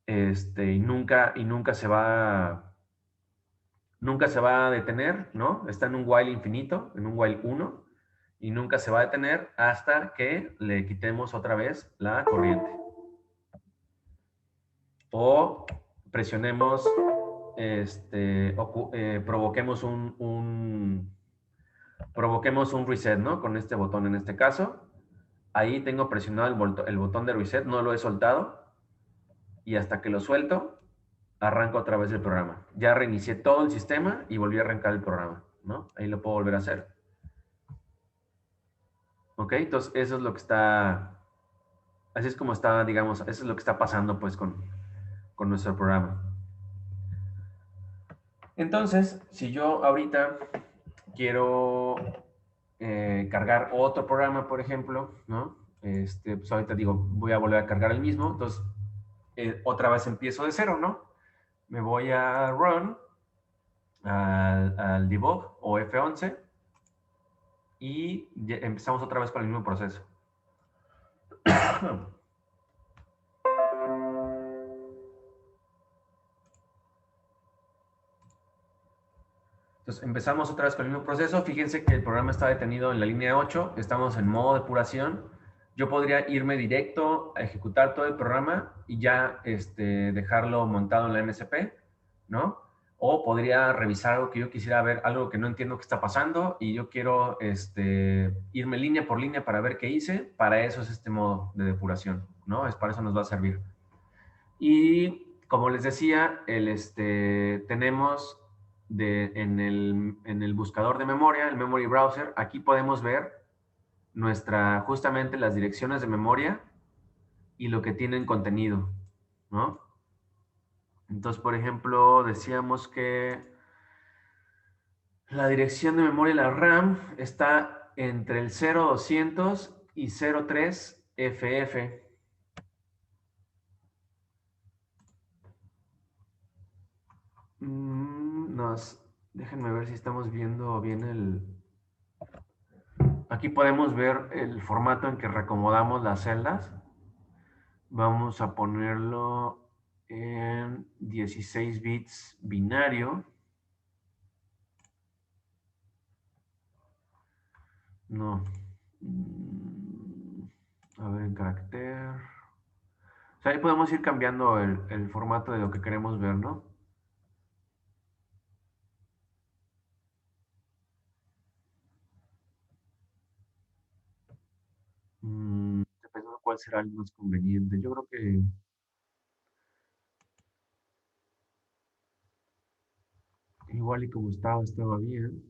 [SPEAKER 1] Y nunca se va a detener, ¿no? Está en un while infinito, en un while 1, y nunca se va a detener hasta que le quitemos otra vez la corriente. O presionemos, provoquemos provoquemos un reset, ¿no? Con este botón en este caso. Ahí tengo presionado el botón de reset, no lo he soltado. Y hasta que lo suelto, arranco otra vez el programa. Ya reinicié todo el sistema y volví a arrancar el programa, ¿no? Ahí lo puedo volver a hacer. ¿Ok? Entonces, eso es lo que está... Así es como está, digamos, eso es lo que está pasando, pues, con nuestro programa. Entonces, si yo ahorita quiero cargar otro programa, por ejemplo, ¿no? Pues ahorita digo, voy a volver a cargar el mismo, entonces otra vez empiezo de cero, ¿no? Me voy a run, al debug o F11 y empezamos otra vez con el mismo proceso. Entonces empezamos otra vez con el mismo proceso. Fíjense que el programa está detenido en la línea 8. Estamos en modo depuración. yo podría irme directo a ejecutar todo el programa y ya dejarlo montado en la MSP, ¿no? O podría revisar algo que yo quisiera ver, algo que no entiendo qué está pasando y yo quiero irme línea por línea para ver qué hice. Para eso es este modo de depuración, ¿no? Es para eso nos va a servir. Y como les decía, tenemos en el buscador de memoria, el Memory Browser, aquí podemos ver justamente las direcciones de memoria y lo que tienen contenido, ¿no? Entonces, por ejemplo, decíamos que la dirección de memoria de la RAM está entre el 0200 y 03 FF. Déjenme ver si estamos viendo bien Aquí podemos ver el formato en que reacomodamos las celdas. Vamos a ponerlo en 16 bits binario. No. A ver, en carácter. O sea, ahí podemos ir cambiando el formato de lo que queremos ver, ¿no? Dependiendo de cuál será el más conveniente. Yo creo que igual y como estaba bien.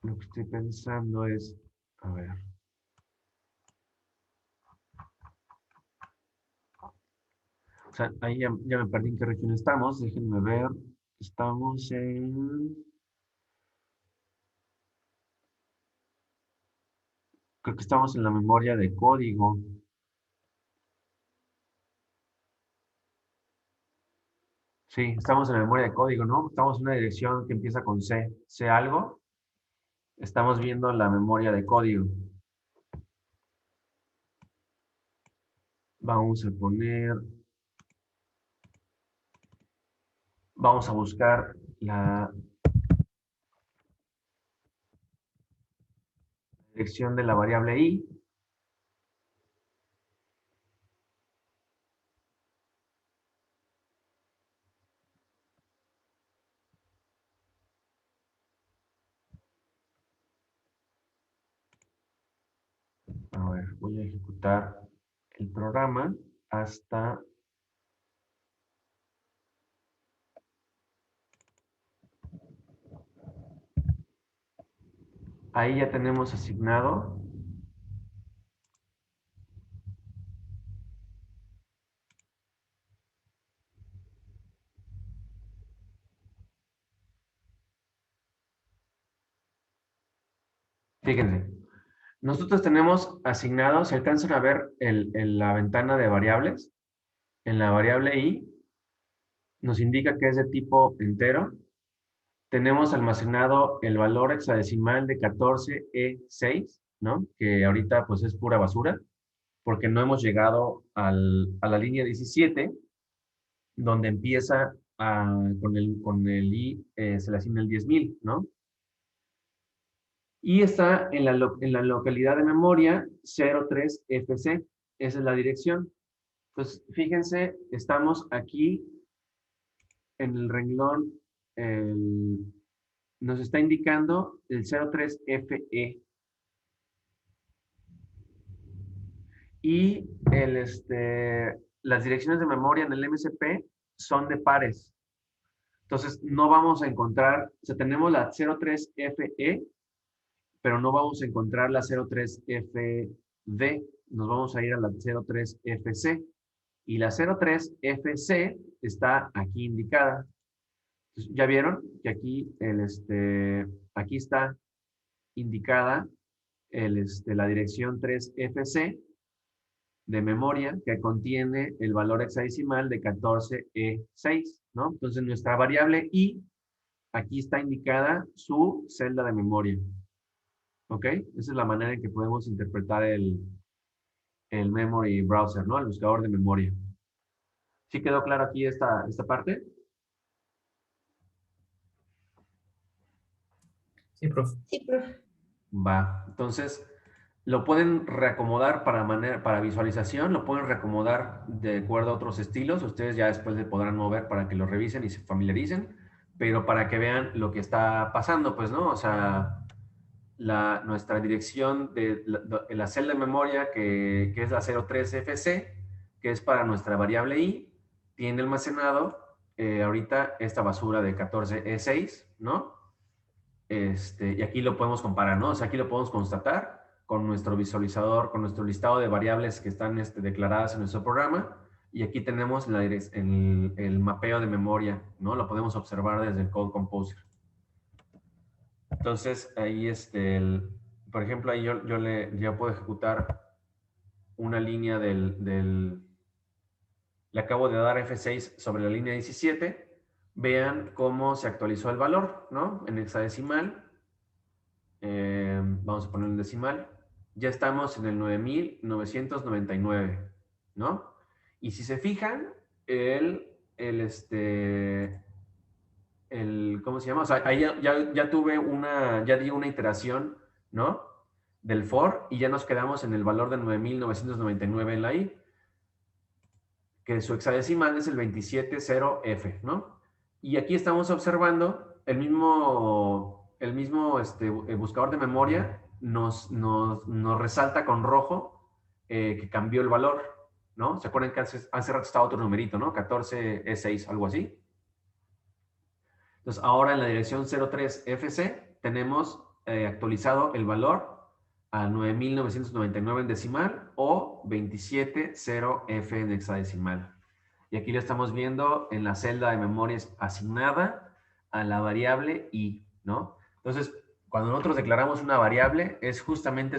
[SPEAKER 1] Lo que estoy pensando es, a ver. O sea, ahí ya me perdí en qué región estamos. Déjenme ver. Estamos en... Creo que estamos en la memoria de código. Sí, estamos en la memoria de código, ¿no? Estamos en una dirección que empieza con C. C algo. Estamos viendo la memoria de código. Vamos a poner... Vamos a buscar la dirección de la variable i. A ver, voy a ejecutar el programa hasta... Ahí ya tenemos asignado. Fíjense, nosotros tenemos asignado, si alcanzan a ver la ventana de variables, en la variable i, nos indica que es de tipo entero. Tenemos almacenado el valor hexadecimal de 14E6, ¿no? Que ahorita pues es pura basura, porque no hemos llegado a la línea 17, donde empieza con el i, se le asigna el 10.000, ¿no? Y está en la localidad de memoria 03FC. Esa es la dirección. Entonces, fíjense, estamos aquí en el renglón, nos está indicando el 03FE. Y las direcciones de memoria en el MSP son de pares. Entonces, no vamos a encontrar, o sea, tenemos la 03FE, pero no vamos a encontrar la 03FD. Nos vamos a ir a la 03FC. Y la 03FC está aquí indicada. Entonces, ya vieron que aquí, aquí está indicada la dirección 3FC de memoria que contiene el valor hexadecimal de 14E6, ¿no? Entonces, nuestra variable i, aquí está indicada su celda de memoria. ¿Ok? Esa es la manera en que podemos interpretar el Memory Browser, ¿no? El buscador de memoria. ¿Sí quedó claro aquí esta parte?
[SPEAKER 2] Sí, profe.
[SPEAKER 3] Sí, profe.
[SPEAKER 1] Va. Entonces, lo pueden reacomodar para visualización, lo pueden reacomodar de acuerdo a otros estilos. Ustedes ya después le podrán mover para que lo revisen y se familiaricen, pero para que vean lo que está pasando, pues, ¿no? O sea, nuestra dirección de la celda de memoria, que es la 03FC, que es para nuestra variable i, tiene almacenado ahorita esta basura de 14E6, ¿no? Y aquí lo podemos comparar, ¿no? O sea, aquí lo podemos constatar con nuestro visualizador, con nuestro listado de variables que están declaradas en nuestro programa. Y aquí tenemos el mapeo de memoria, ¿no? Lo podemos observar desde el Code Composer. Entonces, ahí por ejemplo, ahí yo puedo ejecutar una línea le acabo de dar F6 sobre la línea 17. Vean cómo se actualizó el valor, ¿no? En hexadecimal. Vamos a poner en decimal. Ya estamos en el 9999, ¿no? Y si se fijan, ¿cómo se llama? O sea, ahí ya di una iteración, ¿no? Del for y ya nos quedamos en el valor de 9999 en la i, que su hexadecimal es el 270F, ¿no? Y aquí estamos observando el mismo buscador de memoria nos resalta con rojo que cambió el valor, ¿no? ¿Se acuerdan que hace rato estaba otro numerito, ¿no? 14E6, algo así. Entonces, ahora en la dirección 03FC tenemos actualizado el valor a 9999 en decimal o 270F en hexadecimal. Y aquí lo estamos viendo en la celda de memoria asignada a la variable i, ¿no? Entonces, cuando nosotros declaramos una variable, es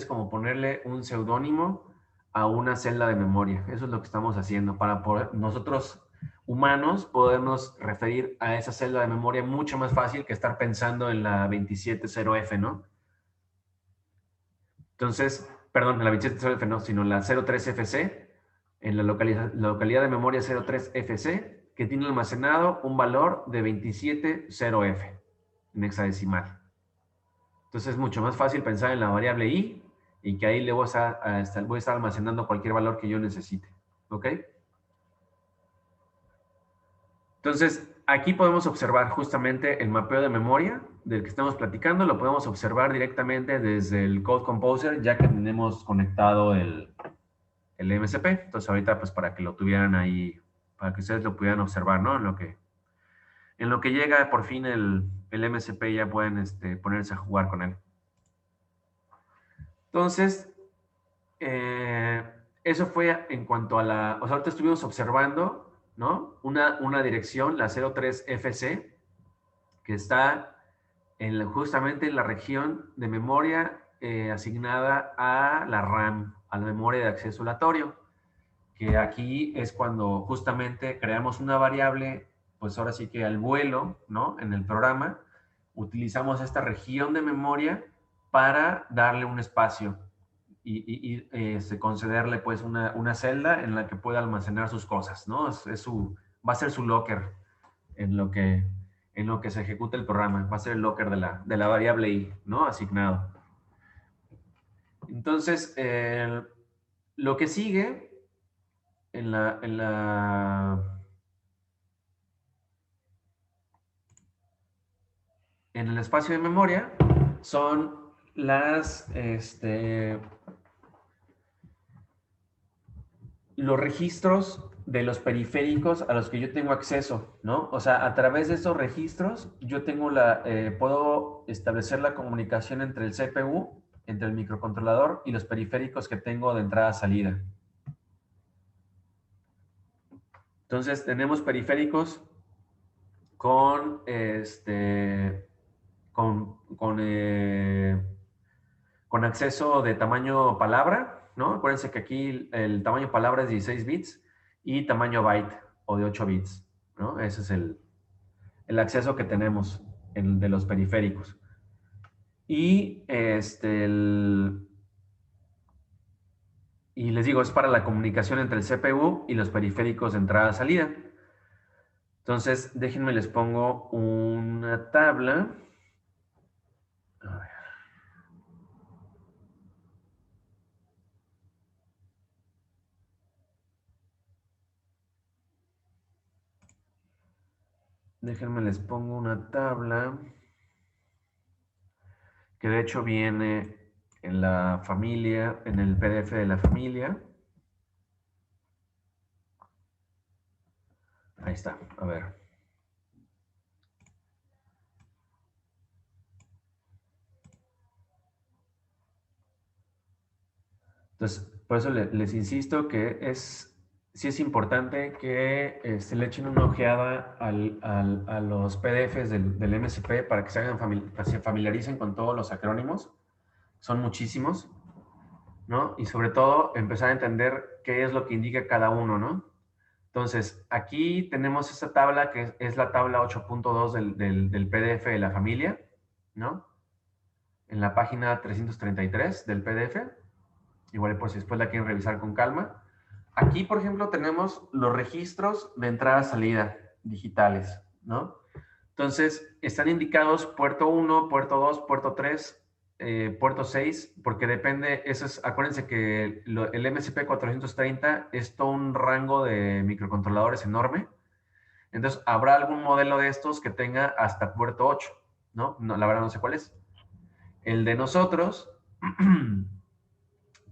[SPEAKER 1] como ponerle un seudónimo a una celda de memoria. Eso es lo que estamos haciendo para poder nosotros humanos podemos referir a esa celda de memoria mucho más fácil que estar pensando en la 270F, ¿no? Entonces, perdón, la 270F no, sino la 03FC, en la localidad de memoria 03FC, que tiene almacenado un valor de 270F en hexadecimal. Entonces es mucho más fácil pensar en la variable i y que ahí le voy a estar almacenando cualquier valor que yo necesite. ¿Ok? Entonces, aquí podemos observar justamente el mapeo de memoria del que estamos platicando. Lo podemos observar directamente desde el Code Composer, ya que tenemos conectado el MSP. Entonces, ahorita, pues, para que lo tuvieran ahí, para que ustedes lo pudieran observar, ¿no? En lo que llega por fin el MSP, ya pueden ponerse a jugar con él. Entonces, eso fue en cuanto a o sea, ahorita estuvimos observando, ¿no? Una dirección, la 03FC, que está justamente en la región de memoria asignada a la RAM, a la memoria de acceso aleatorio, que aquí es cuando justamente creamos una variable, pues ahora sí que al vuelo, ¿no? En el programa, utilizamos esta región de memoria para darle un espacio y concederle pues una celda en la que pueda almacenar sus cosas, ¿no? Va a ser su locker en lo que se ejecuta el programa. Va a ser el locker de la variable i, ¿no? Asignado. Entonces, lo que sigue en el espacio de memoria son los registros de los periféricos a los que yo tengo acceso, ¿no? O sea, a través de esos registros yo puedo establecer la comunicación entre el CPU, entre el microcontrolador y los periféricos que tengo de entrada-salida. Entonces, tenemos periféricos con acceso de tamaño palabra, ¿no? Acuérdense que aquí el tamaño palabra es 16 bits y tamaño byte o de 8 bits, ¿no? Ese es el acceso que tenemos de los periféricos. Y y les digo, es para la comunicación entre el CPU y los periféricos de entrada-salida. Entonces, déjenme les pongo una tabla. A ver. Déjenme les pongo una tabla que de hecho viene en la familia, en el PDF de la familia. Ahí está, a ver. Entonces, por eso les insisto que sí es importante que le echen una ojeada a los PDFs del MSP para que se familiaricen con todos los acrónimos. Son muchísimos, ¿no? Y sobre todo empezar a entender qué es lo que indica cada uno, ¿no? Entonces, aquí tenemos esta tabla que es la tabla 8.2 del PDF de la familia, ¿no? En la página 333 del PDF. Igual por si después la quieren revisar con calma. Aquí, por ejemplo, tenemos los registros de entrada-salida digitales, ¿no? Entonces, están indicados puerto 1, puerto 2, puerto 3, puerto 6, porque depende, acuérdense que el MSP 430 es todo un rango de microcontroladores enorme. Entonces, habrá algún modelo de estos que tenga hasta puerto 8, ¿no? La verdad no sé cuál es. El de nosotros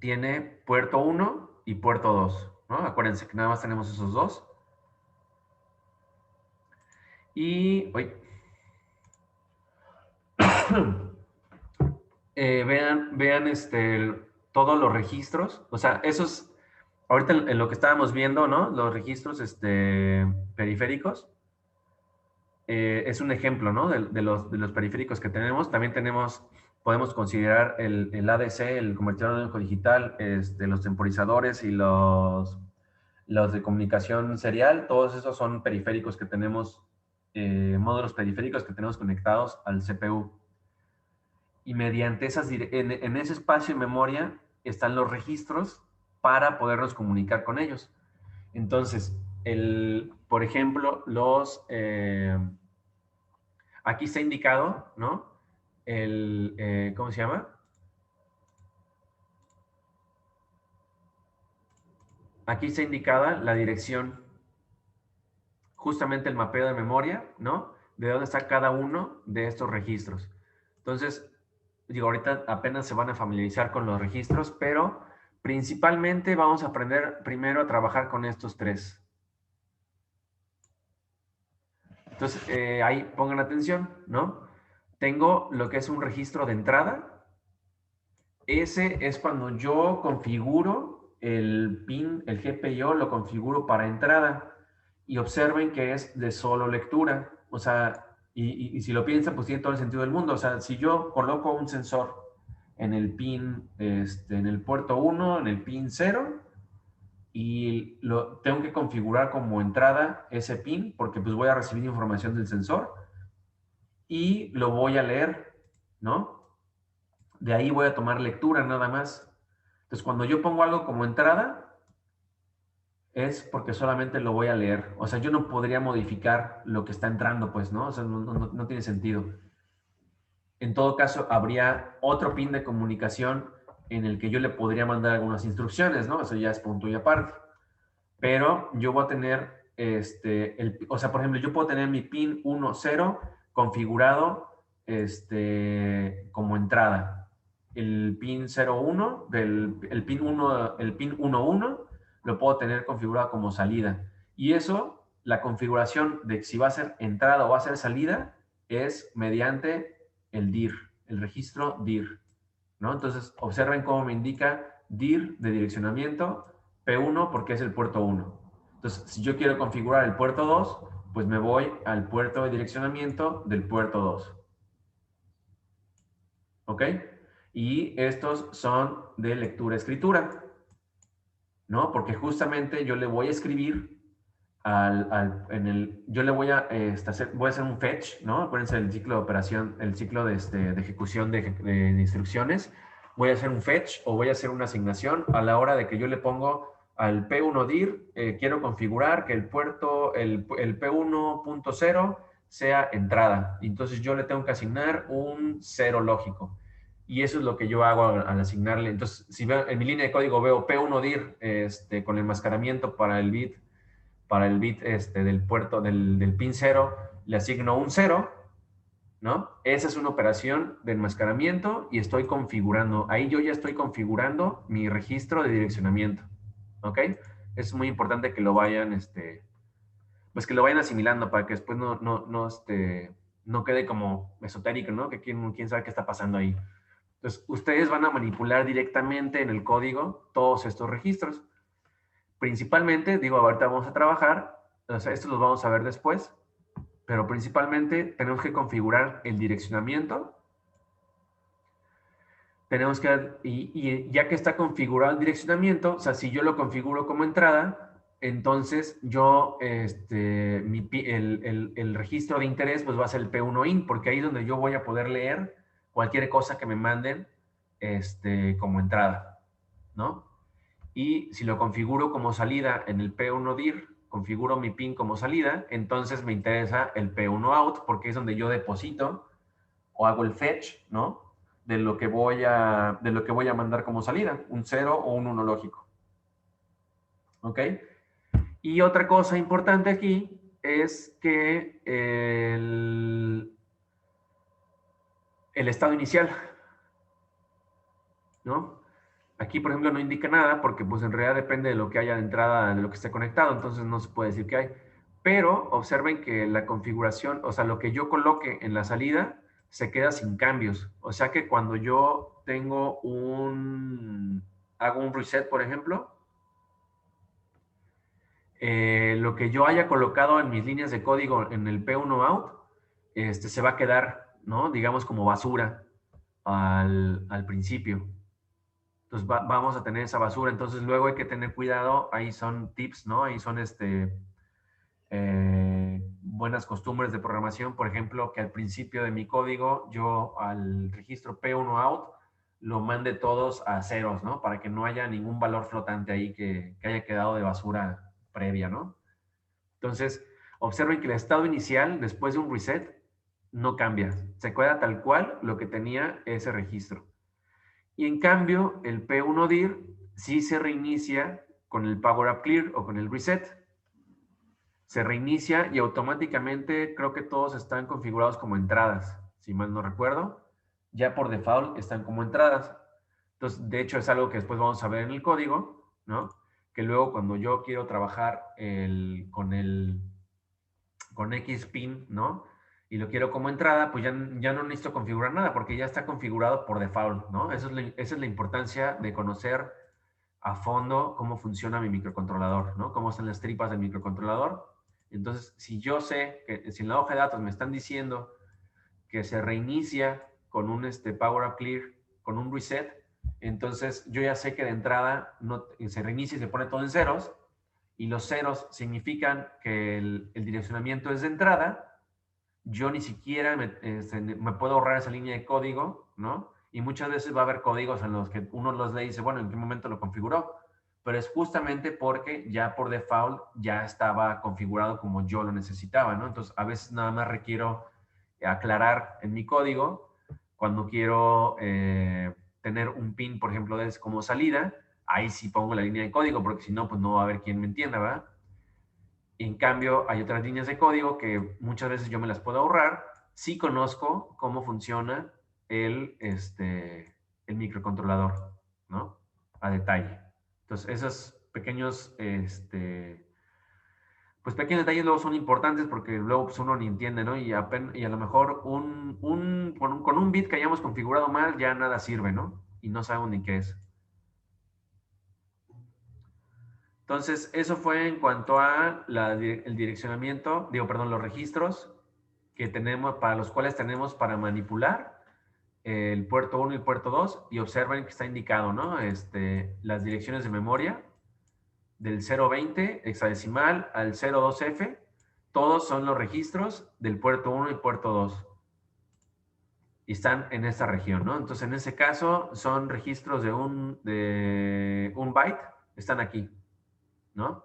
[SPEAKER 1] tiene puerto 1 y puerto 2, ¿no? Acuérdense que nada más tenemos esos dos. Y, vean todos los registros, o sea, esos, ahorita en lo que estábamos viendo, ¿no? Los registros periféricos, es un ejemplo, ¿no? De los periféricos que tenemos. También podemos considerar el ADC, el convertidor analógico digital, los temporizadores y los de comunicación serial. Todos esos son periféricos que tenemos, módulos periféricos que tenemos conectados al CPU. Y mediante en ese espacio de memoria están los registros para podernos comunicar con ellos. Entonces, por ejemplo, aquí está indicado, ¿no? ¿Cómo se llama? Aquí está indicada la dirección, justamente el mapeo de memoria, ¿no? De dónde está cada uno de estos registros. Entonces, digo, ahorita apenas se van a familiarizar con los registros, pero principalmente vamos a aprender primero a trabajar con estos tres. Entonces, ahí pongan atención, ¿no? Tengo lo que es un registro de entrada. Ese es cuando yo configuro el PIN, el GPIO lo configuro para entrada. Y observen que es de solo lectura. O sea, y si lo piensan, pues tiene todo el sentido del mundo. O sea, si yo coloco un sensor en el PIN, en el puerto 1, en el PIN 0, y lo tengo que configurar como entrada ese PIN, porque pues voy a recibir información del sensor y lo voy a leer, ¿no? De ahí voy a tomar lectura nada más. Entonces, cuando yo pongo algo como entrada, es porque solamente lo voy a leer. O sea, yo no podría modificar lo que está entrando, pues, ¿no? O sea, no tiene sentido. En todo caso, habría otro pin de comunicación en el que yo le podría mandar algunas instrucciones, ¿no? Eso ya es punto y aparte. Pero yo voy a tener, o sea, por ejemplo, yo puedo tener mi pin 1.0 configurado como entrada. El pin 01, el pin 1.1 lo puedo tener configurado como salida. Y eso, la configuración de si va a ser entrada o va a ser salida, es mediante el DIR, el registro DIR, ¿no? Entonces, observen cómo me indica DIR de direccionamiento, P1 porque es el puerto 1. Entonces, si yo quiero configurar el puerto 2, pues me voy al puerto de direccionamiento del puerto 2. ¿Ok? Y estos son de lectura-escritura, ¿no? Porque justamente yo le voy a escribir yo le voy a hacer un fetch, ¿no? Acuérdense del ciclo de operación, el ciclo de ejecución de instrucciones. Voy a hacer un fetch o voy a hacer una asignación a la hora de que yo le pongo al P1DIR, quiero configurar que el P1.0 sea entrada. Entonces yo le tengo que asignar un 0 lógico. Y eso es lo que yo hago al asignarle. Entonces, si veo, en mi línea de código veo P1DIR con el enmascaramiento para el bit del puerto del pin 0, le asigno un 0, ¿no? Esa es una operación de enmascaramiento y estoy configurando. Ahí yo ya estoy configurando mi registro de direccionamiento, ¿ok? Es muy importante que lo vayan, pues que lo vayan asimilando para que después no quede como esotérico, ¿no? Que quién sabe qué está pasando ahí. Entonces, ustedes van a manipular directamente en el código todos estos registros. Principalmente, digo, ahorita vamos a trabajar, o sea, estos los vamos a ver después, pero principalmente tenemos que configurar el direccionamiento. Tenemos que, y ya que está configurado el direccionamiento, o sea, si yo lo configuro como entrada, entonces yo, el registro de interés, pues va a ser el P1IN, porque ahí es donde yo voy a poder leer cualquier cosa que me manden, como entrada, ¿no? Y si lo configuro como salida en el P1DIR, configuro mi PIN como salida, entonces me interesa el P1OUT, porque es donde yo deposito o hago el fetch, ¿no? De lo que voy a mandar como salida, un 0 o un 1 lógico. ¿Ok? Y otra cosa importante aquí es que el estado inicial, ¿no? Aquí, por ejemplo, no indica nada porque pues en realidad depende de lo que haya de entrada, de lo que esté conectado, entonces no se puede decir que hay. Pero observen que la configuración, o sea, lo que yo coloque en la salida se queda sin cambios. O sea que cuando yo hago un reset, por ejemplo, lo que yo haya colocado en mis líneas de código en el P1out, se va a quedar, ¿no? Digamos como basura al principio. Entonces vamos a tener esa basura. Entonces luego hay que tener cuidado. Ahí son tips, ¿no? Ahí son buenas costumbres de programación. Por ejemplo, que al principio de mi código yo al registro P1out lo mande todos a ceros, ¿no? Para que no haya ningún valor flotante ahí que haya quedado de basura previa, ¿no? Entonces, observen que el estado inicial después de un reset no cambia. Se queda tal cual lo que tenía ese registro. Y en cambio, el P1DIR sí se reinicia con el Power Up Clear o con el reset. Se reinicia y automáticamente creo que todos están configurados como entradas, si mal no recuerdo. Ya por default están como entradas. Entonces, de hecho, es algo que después vamos a ver en el código, ¿no? Que luego cuando yo quiero trabajar con Xpin, ¿no? Y lo quiero como entrada, pues ya no necesito configurar nada porque ya está configurado por default, ¿no? Esa es la importancia de conocer a fondo cómo funciona mi microcontrolador, ¿no? Cómo son las tripas del microcontrolador. Entonces, si yo sé que si en la hoja de datos me están diciendo que se reinicia con un Power Up Clear, con un reset, entonces yo ya sé que de entrada se reinicia y se pone todo en ceros, y los ceros significan que el direccionamiento es de entrada. Yo ni siquiera me puedo ahorrar esa línea de código, ¿no? Y muchas veces va a haber códigos en los que uno los lee y dice, bueno, ¿en qué momento lo configuró? Pero es justamente porque ya por default ya estaba configurado como yo lo necesitaba, ¿no? Entonces, a veces nada más requiero aclarar en mi código cuando quiero tener un pin, por ejemplo, como salida, ahí sí pongo la línea de código, porque si no, pues no va a haber quien me entienda, ¿verdad? En cambio, hay otras líneas de código que muchas veces yo me las puedo ahorrar si conozco cómo funciona el microcontrolador, ¿no? A detalle. Entonces, esos pequeños, pues pequeños detalles luego son importantes porque luego pues, uno ni entiende, ¿no? Y a lo mejor con un bit que hayamos configurado mal ya nada sirve, ¿no? Y no sabemos ni qué es. Entonces, eso fue en cuanto a el direccionamiento, los registros que tenemos, para los cuales tenemos para manipular el puerto 1 y el puerto 2, y observen que está indicado, ¿no? Las direcciones de memoria del 020 hexadecimal al 02F, todos son los registros del puerto 1 y puerto 2. Y están en esta región, ¿no? Entonces, en ese caso, son registros de un byte, están aquí, ¿no?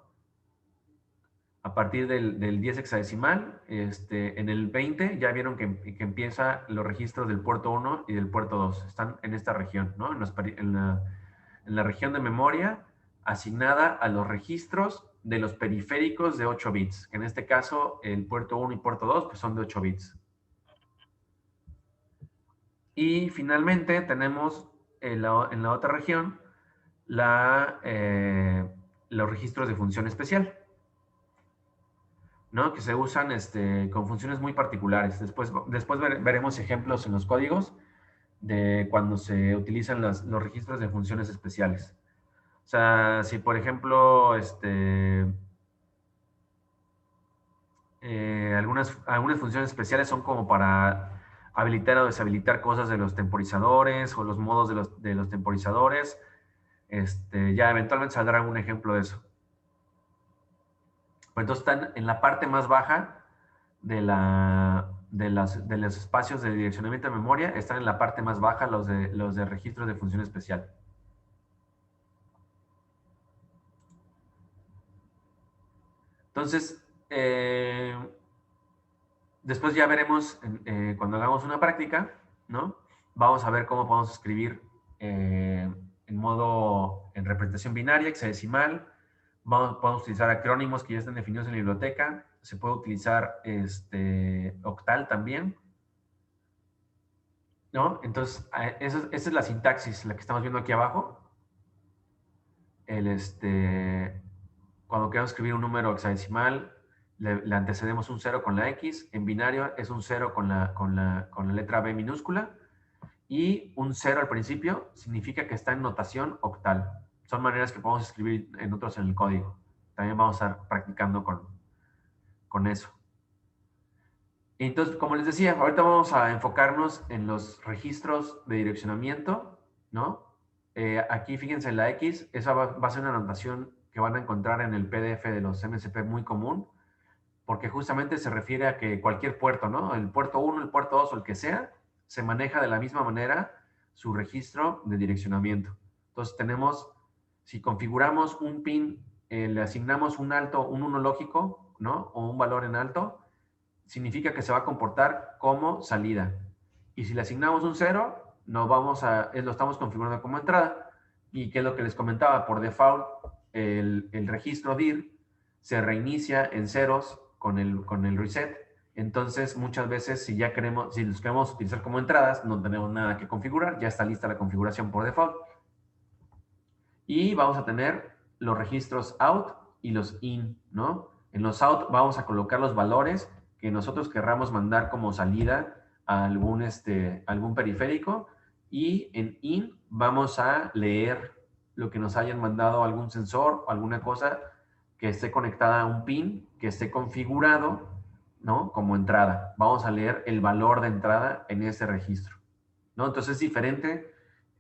[SPEAKER 1] A partir del 10 hexadecimal, en el 20 ya vieron que empieza los registros del puerto 1 y del puerto 2. Están en esta región, ¿no? En la región de memoria asignada a los registros de los periféricos de 8 bits. En este caso, el puerto 1 y puerto 2 pues son de 8 bits. Y finalmente tenemos en la otra región los registros de función especial, ¿no? Que se usan con funciones muy particulares. Después veremos ejemplos en los códigos de cuando se utilizan los registros de funciones especiales. O sea, si por ejemplo, algunas funciones especiales son como para habilitar o deshabilitar cosas de los temporizadores o los modos de los temporizadores. Ya eventualmente saldrá un ejemplo de eso. Pues entonces están en la parte más baja de los espacios de direccionamiento de memoria, están en la parte más baja los de registros de función especial. Entonces, después ya veremos cuando hagamos una práctica, ¿no? Vamos a ver cómo podemos escribir en representación binaria, hexadecimal. Podemos utilizar acrónimos que ya están definidos en la biblioteca. Se puede utilizar octal también, ¿no? Entonces, esa es la sintaxis, la que estamos viendo aquí abajo. Cuando queremos escribir un número hexadecimal, le antecedemos un 0 con la X. En binario es un 0 con la letra B minúscula. Y un 0 al principio significa que está en notación octal. Son maneras que podemos escribir en el código. También vamos a estar practicando con eso. Entonces, como les decía, ahorita vamos a enfocarnos en los registros de direccionamiento, ¿no? Aquí fíjense en la X, esa va a ser una notación que van a encontrar en el PDF de los MSP muy común, porque justamente se refiere a que cualquier puerto, ¿no? El puerto 1, el puerto 2 o el que sea, se maneja de la misma manera su registro de direccionamiento. Entonces si configuramos un pin, le asignamos un alto, un 1 lógico, ¿no? O un valor en alto, significa que se va a comportar como salida. Y si le asignamos un 0, lo estamos configurando como entrada. Y que es lo que les comentaba, por default, el registro dir se reinicia en ceros con el reset. Entonces, muchas veces, si los queremos utilizar como entradas, no tenemos nada que configurar, ya está lista la configuración por default. Y vamos a tener los registros out y los in, ¿no? En los out vamos a colocar los valores que nosotros querramos mandar como salida a algún periférico, y en in vamos a leer lo que nos hayan mandado algún sensor o alguna cosa que esté conectada a un pin, que esté configurado, ¿no? Como entrada. Vamos a leer el valor de entrada en ese registro, ¿no? Entonces es diferente.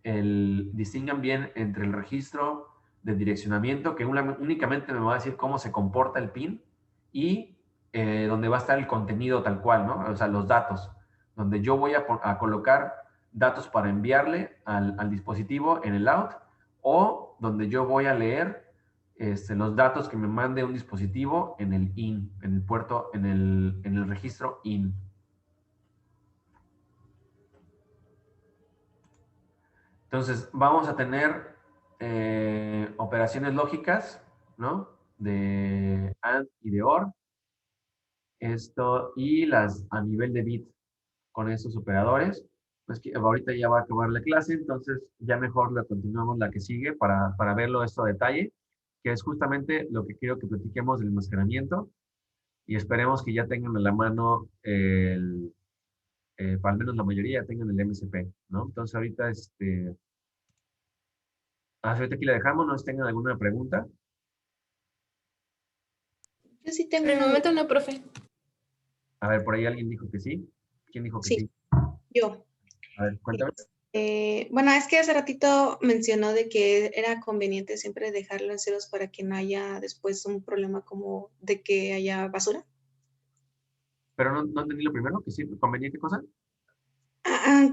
[SPEAKER 1] Distingan bien entre el registro de direccionamiento, que únicamente me va a decir cómo se comporta el pin, y donde va a estar el contenido tal cual, ¿no? O sea, los datos, donde yo voy a colocar datos para enviarle al dispositivo en el out, o donde yo voy a leer los datos que me mande un dispositivo en el in, en el puerto, en el registro in. Entonces, vamos a tener operaciones lógicas, ¿no? De AND y de OR. Y las a nivel de bit con estos operadores. Pues que ahorita ya va a acabar la clase, entonces ya mejor la continuamos la que sigue para verlo esto a detalle, que es justamente lo que quiero que platiquemos del enmascaramiento, y esperemos que ya tengan a la mano al menos la mayoría ya tengan el MSP, ¿no? Entonces ahorita ahorita aquí la dejamos, no sé si tengan alguna pregunta.
[SPEAKER 3] Yo sí
[SPEAKER 4] Por
[SPEAKER 3] tengo.
[SPEAKER 4] el momento no, profe.
[SPEAKER 1] A ver, por ahí alguien dijo que sí. ¿Quién dijo que
[SPEAKER 3] Sí.
[SPEAKER 1] sí?
[SPEAKER 3] Yo.
[SPEAKER 1] A ver, cuéntame.
[SPEAKER 3] Bueno, es que hace ratito mencionó de que era conveniente siempre dejarlo en ceros para que no haya después un problema como de que haya basura.
[SPEAKER 1] Pero no entendí lo primero, que sí, conveniente cosa.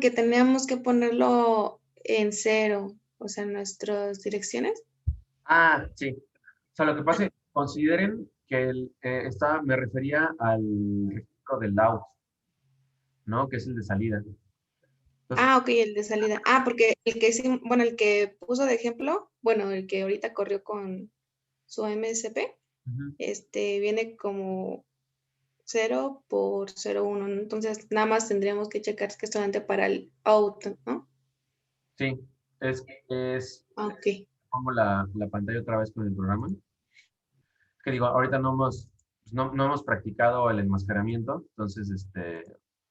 [SPEAKER 3] Que teníamos que ponerlo en cero, o sea, nuestras direcciones.
[SPEAKER 1] Sí. O sea, lo que pasa es, consideren que me refería al registro del out, ¿no? Que es el de salida. Entonces,
[SPEAKER 3] Ok, el de salida. Porque el que puso de ejemplo, bueno, el que ahorita corrió con su MSP,
[SPEAKER 1] Ujú.
[SPEAKER 3] viene como 0 por 0,1, ¿no? Entonces, nada más tendríamos que checar que es solamente para el out, ¿no?
[SPEAKER 1] Sí, es
[SPEAKER 3] Ok.
[SPEAKER 1] pongo la pantalla otra vez con el programa. Que digo, ahorita no hemos practicado el enmascaramiento, entonces,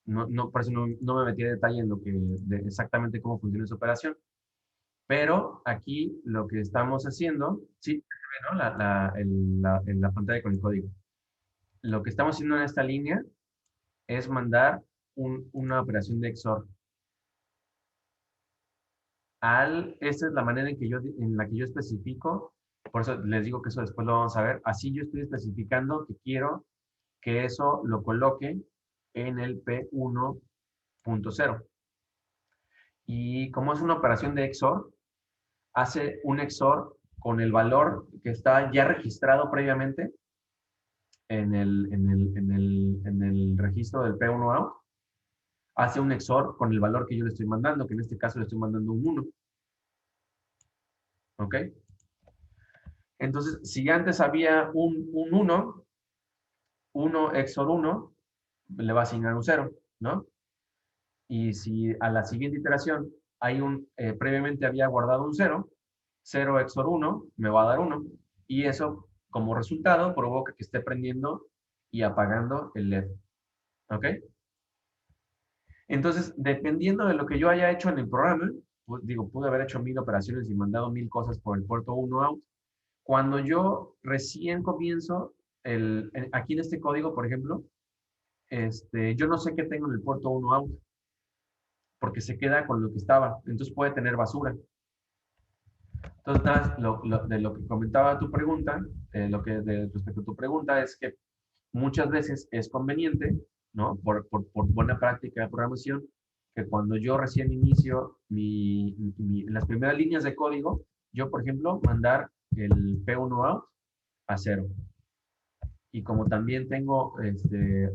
[SPEAKER 1] por eso no me metí en detalle en de exactamente cómo funciona esa operación. Pero aquí lo que estamos haciendo, sí, se ve, ¿no? En la pantalla con el código. Lo que estamos haciendo en esta línea es mandar una operación de XOR. Esta es la manera en la que yo especifico, por eso les digo que eso después lo vamos a ver. Así yo estoy especificando que quiero que eso lo coloque en el P1.0. Y como es una operación de XOR, hace un XOR con el valor que está ya registrado previamente en el registro del P1out, hace un XOR con el valor que yo le estoy mandando, que en este caso le estoy mandando un 1. ¿Ok? Entonces, si antes había un 1 XOR 1, le va a asignar un 0, ¿no? Y si a la siguiente iteración previamente había guardado un 0, 0 XOR 1 me va a dar 1. Y eso, como resultado, provoca que esté prendiendo y apagando el LED. ¿Ok? Entonces, dependiendo de lo que yo haya hecho en el programa, pues, digo, pude haber hecho 1000 operaciones y mandado 1000 cosas por el puerto 1 out. Cuando yo recién comienzo, aquí en este código, por ejemplo, yo no sé qué tengo en el puerto 1 out, porque se queda con lo que estaba. Entonces puede tener basura. Entonces, de lo que comentaba tu pregunta, respecto a tu pregunta, es que muchas veces es conveniente, ¿no? Por buena práctica de programación, que cuando yo recién inicio en las primeras líneas de código, yo, por ejemplo, mandar el P1 out a 0. Y como también tengo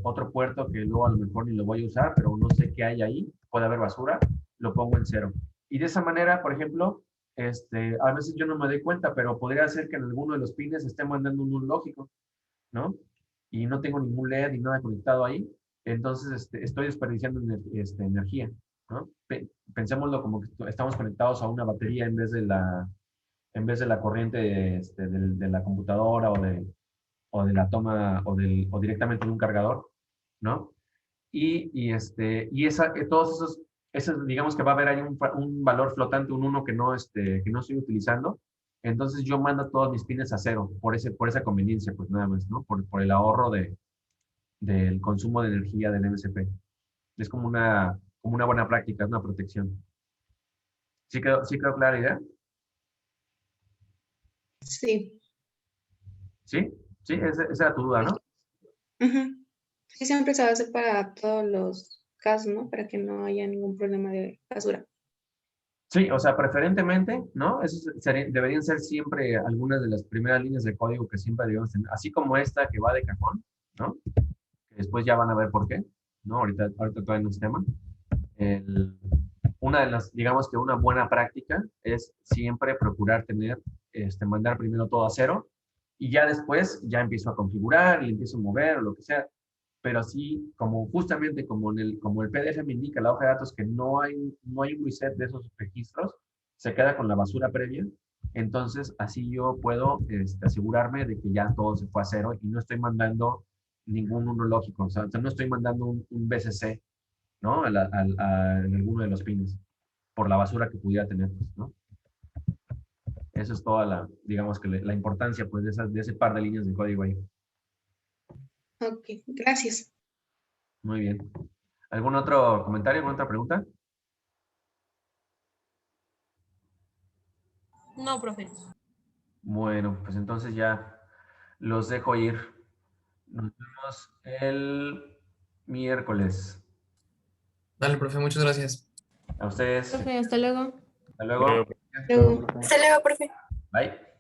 [SPEAKER 1] otro puerto que luego a lo mejor ni lo voy a usar, pero no sé qué hay ahí, puede haber basura, lo pongo en 0. Y de esa manera, por ejemplo, a veces yo no me doy cuenta, pero podría ser que en alguno de los pines esté mandando un lógico, ¿no? Y no tengo ningún LED ni nada conectado ahí, entonces estoy desperdiciando energía, ¿no? Pensémoslo como que estamos conectados a una batería en vez de la corriente de la computadora o de la toma o directamente de un cargador, ¿no? Todos digamos que va a haber ahí un valor flotante, un 1 que no estoy utilizando. Entonces yo mando todos mis pines a 0 por esa conveniencia, pues nada más, ¿no? Por el ahorro del consumo de energía del MSP. Es como una buena práctica, es una protección. Sí quedó clara la idea?
[SPEAKER 3] Sí.
[SPEAKER 1] ¿Sí? Sí, esa era tu duda, ¿no?
[SPEAKER 3] Ujú. Sí, siempre se va a hacer para todos los casos, ¿no? Para que no haya ningún problema de basura.
[SPEAKER 1] Sí, o sea, preferentemente, ¿no? Deberían ser siempre algunas de las primeras líneas de código que siempre debemos tener, así como esta que va de cajón, ¿no? Que después ya van a ver por qué, ¿no? Ahorita todavía no es tema. Una de las, digamos que una buena práctica es siempre procurar mandar primero todo a 0 y ya después ya empiezo a configurar y empiezo a mover o lo que sea. Pero así, justamente como el PDF me indica la hoja de datos que no hay un reset de esos registros, se queda con la basura previa. Entonces, así yo puedo asegurarme de que ya todo se fue a 0 y no estoy mandando ningún uno lógico. O sea, no estoy mandando un BCC, ¿no? En alguno de los pines, por la basura que pudiera tener, pues, ¿no? Eso es toda digamos que la importancia, pues, de ese par de líneas de código ahí.
[SPEAKER 3] Ok, gracias.
[SPEAKER 1] Muy bien. ¿Algún otro comentario, alguna otra pregunta?
[SPEAKER 4] No, profe.
[SPEAKER 1] Bueno, pues entonces ya los dejo ir. Nos vemos el miércoles.
[SPEAKER 2] Dale, profe, muchas gracias.
[SPEAKER 1] A ustedes.
[SPEAKER 4] Profe, hasta luego.
[SPEAKER 1] Hasta luego.
[SPEAKER 3] Luego.
[SPEAKER 4] Hasta luego, profe.
[SPEAKER 1] Bye.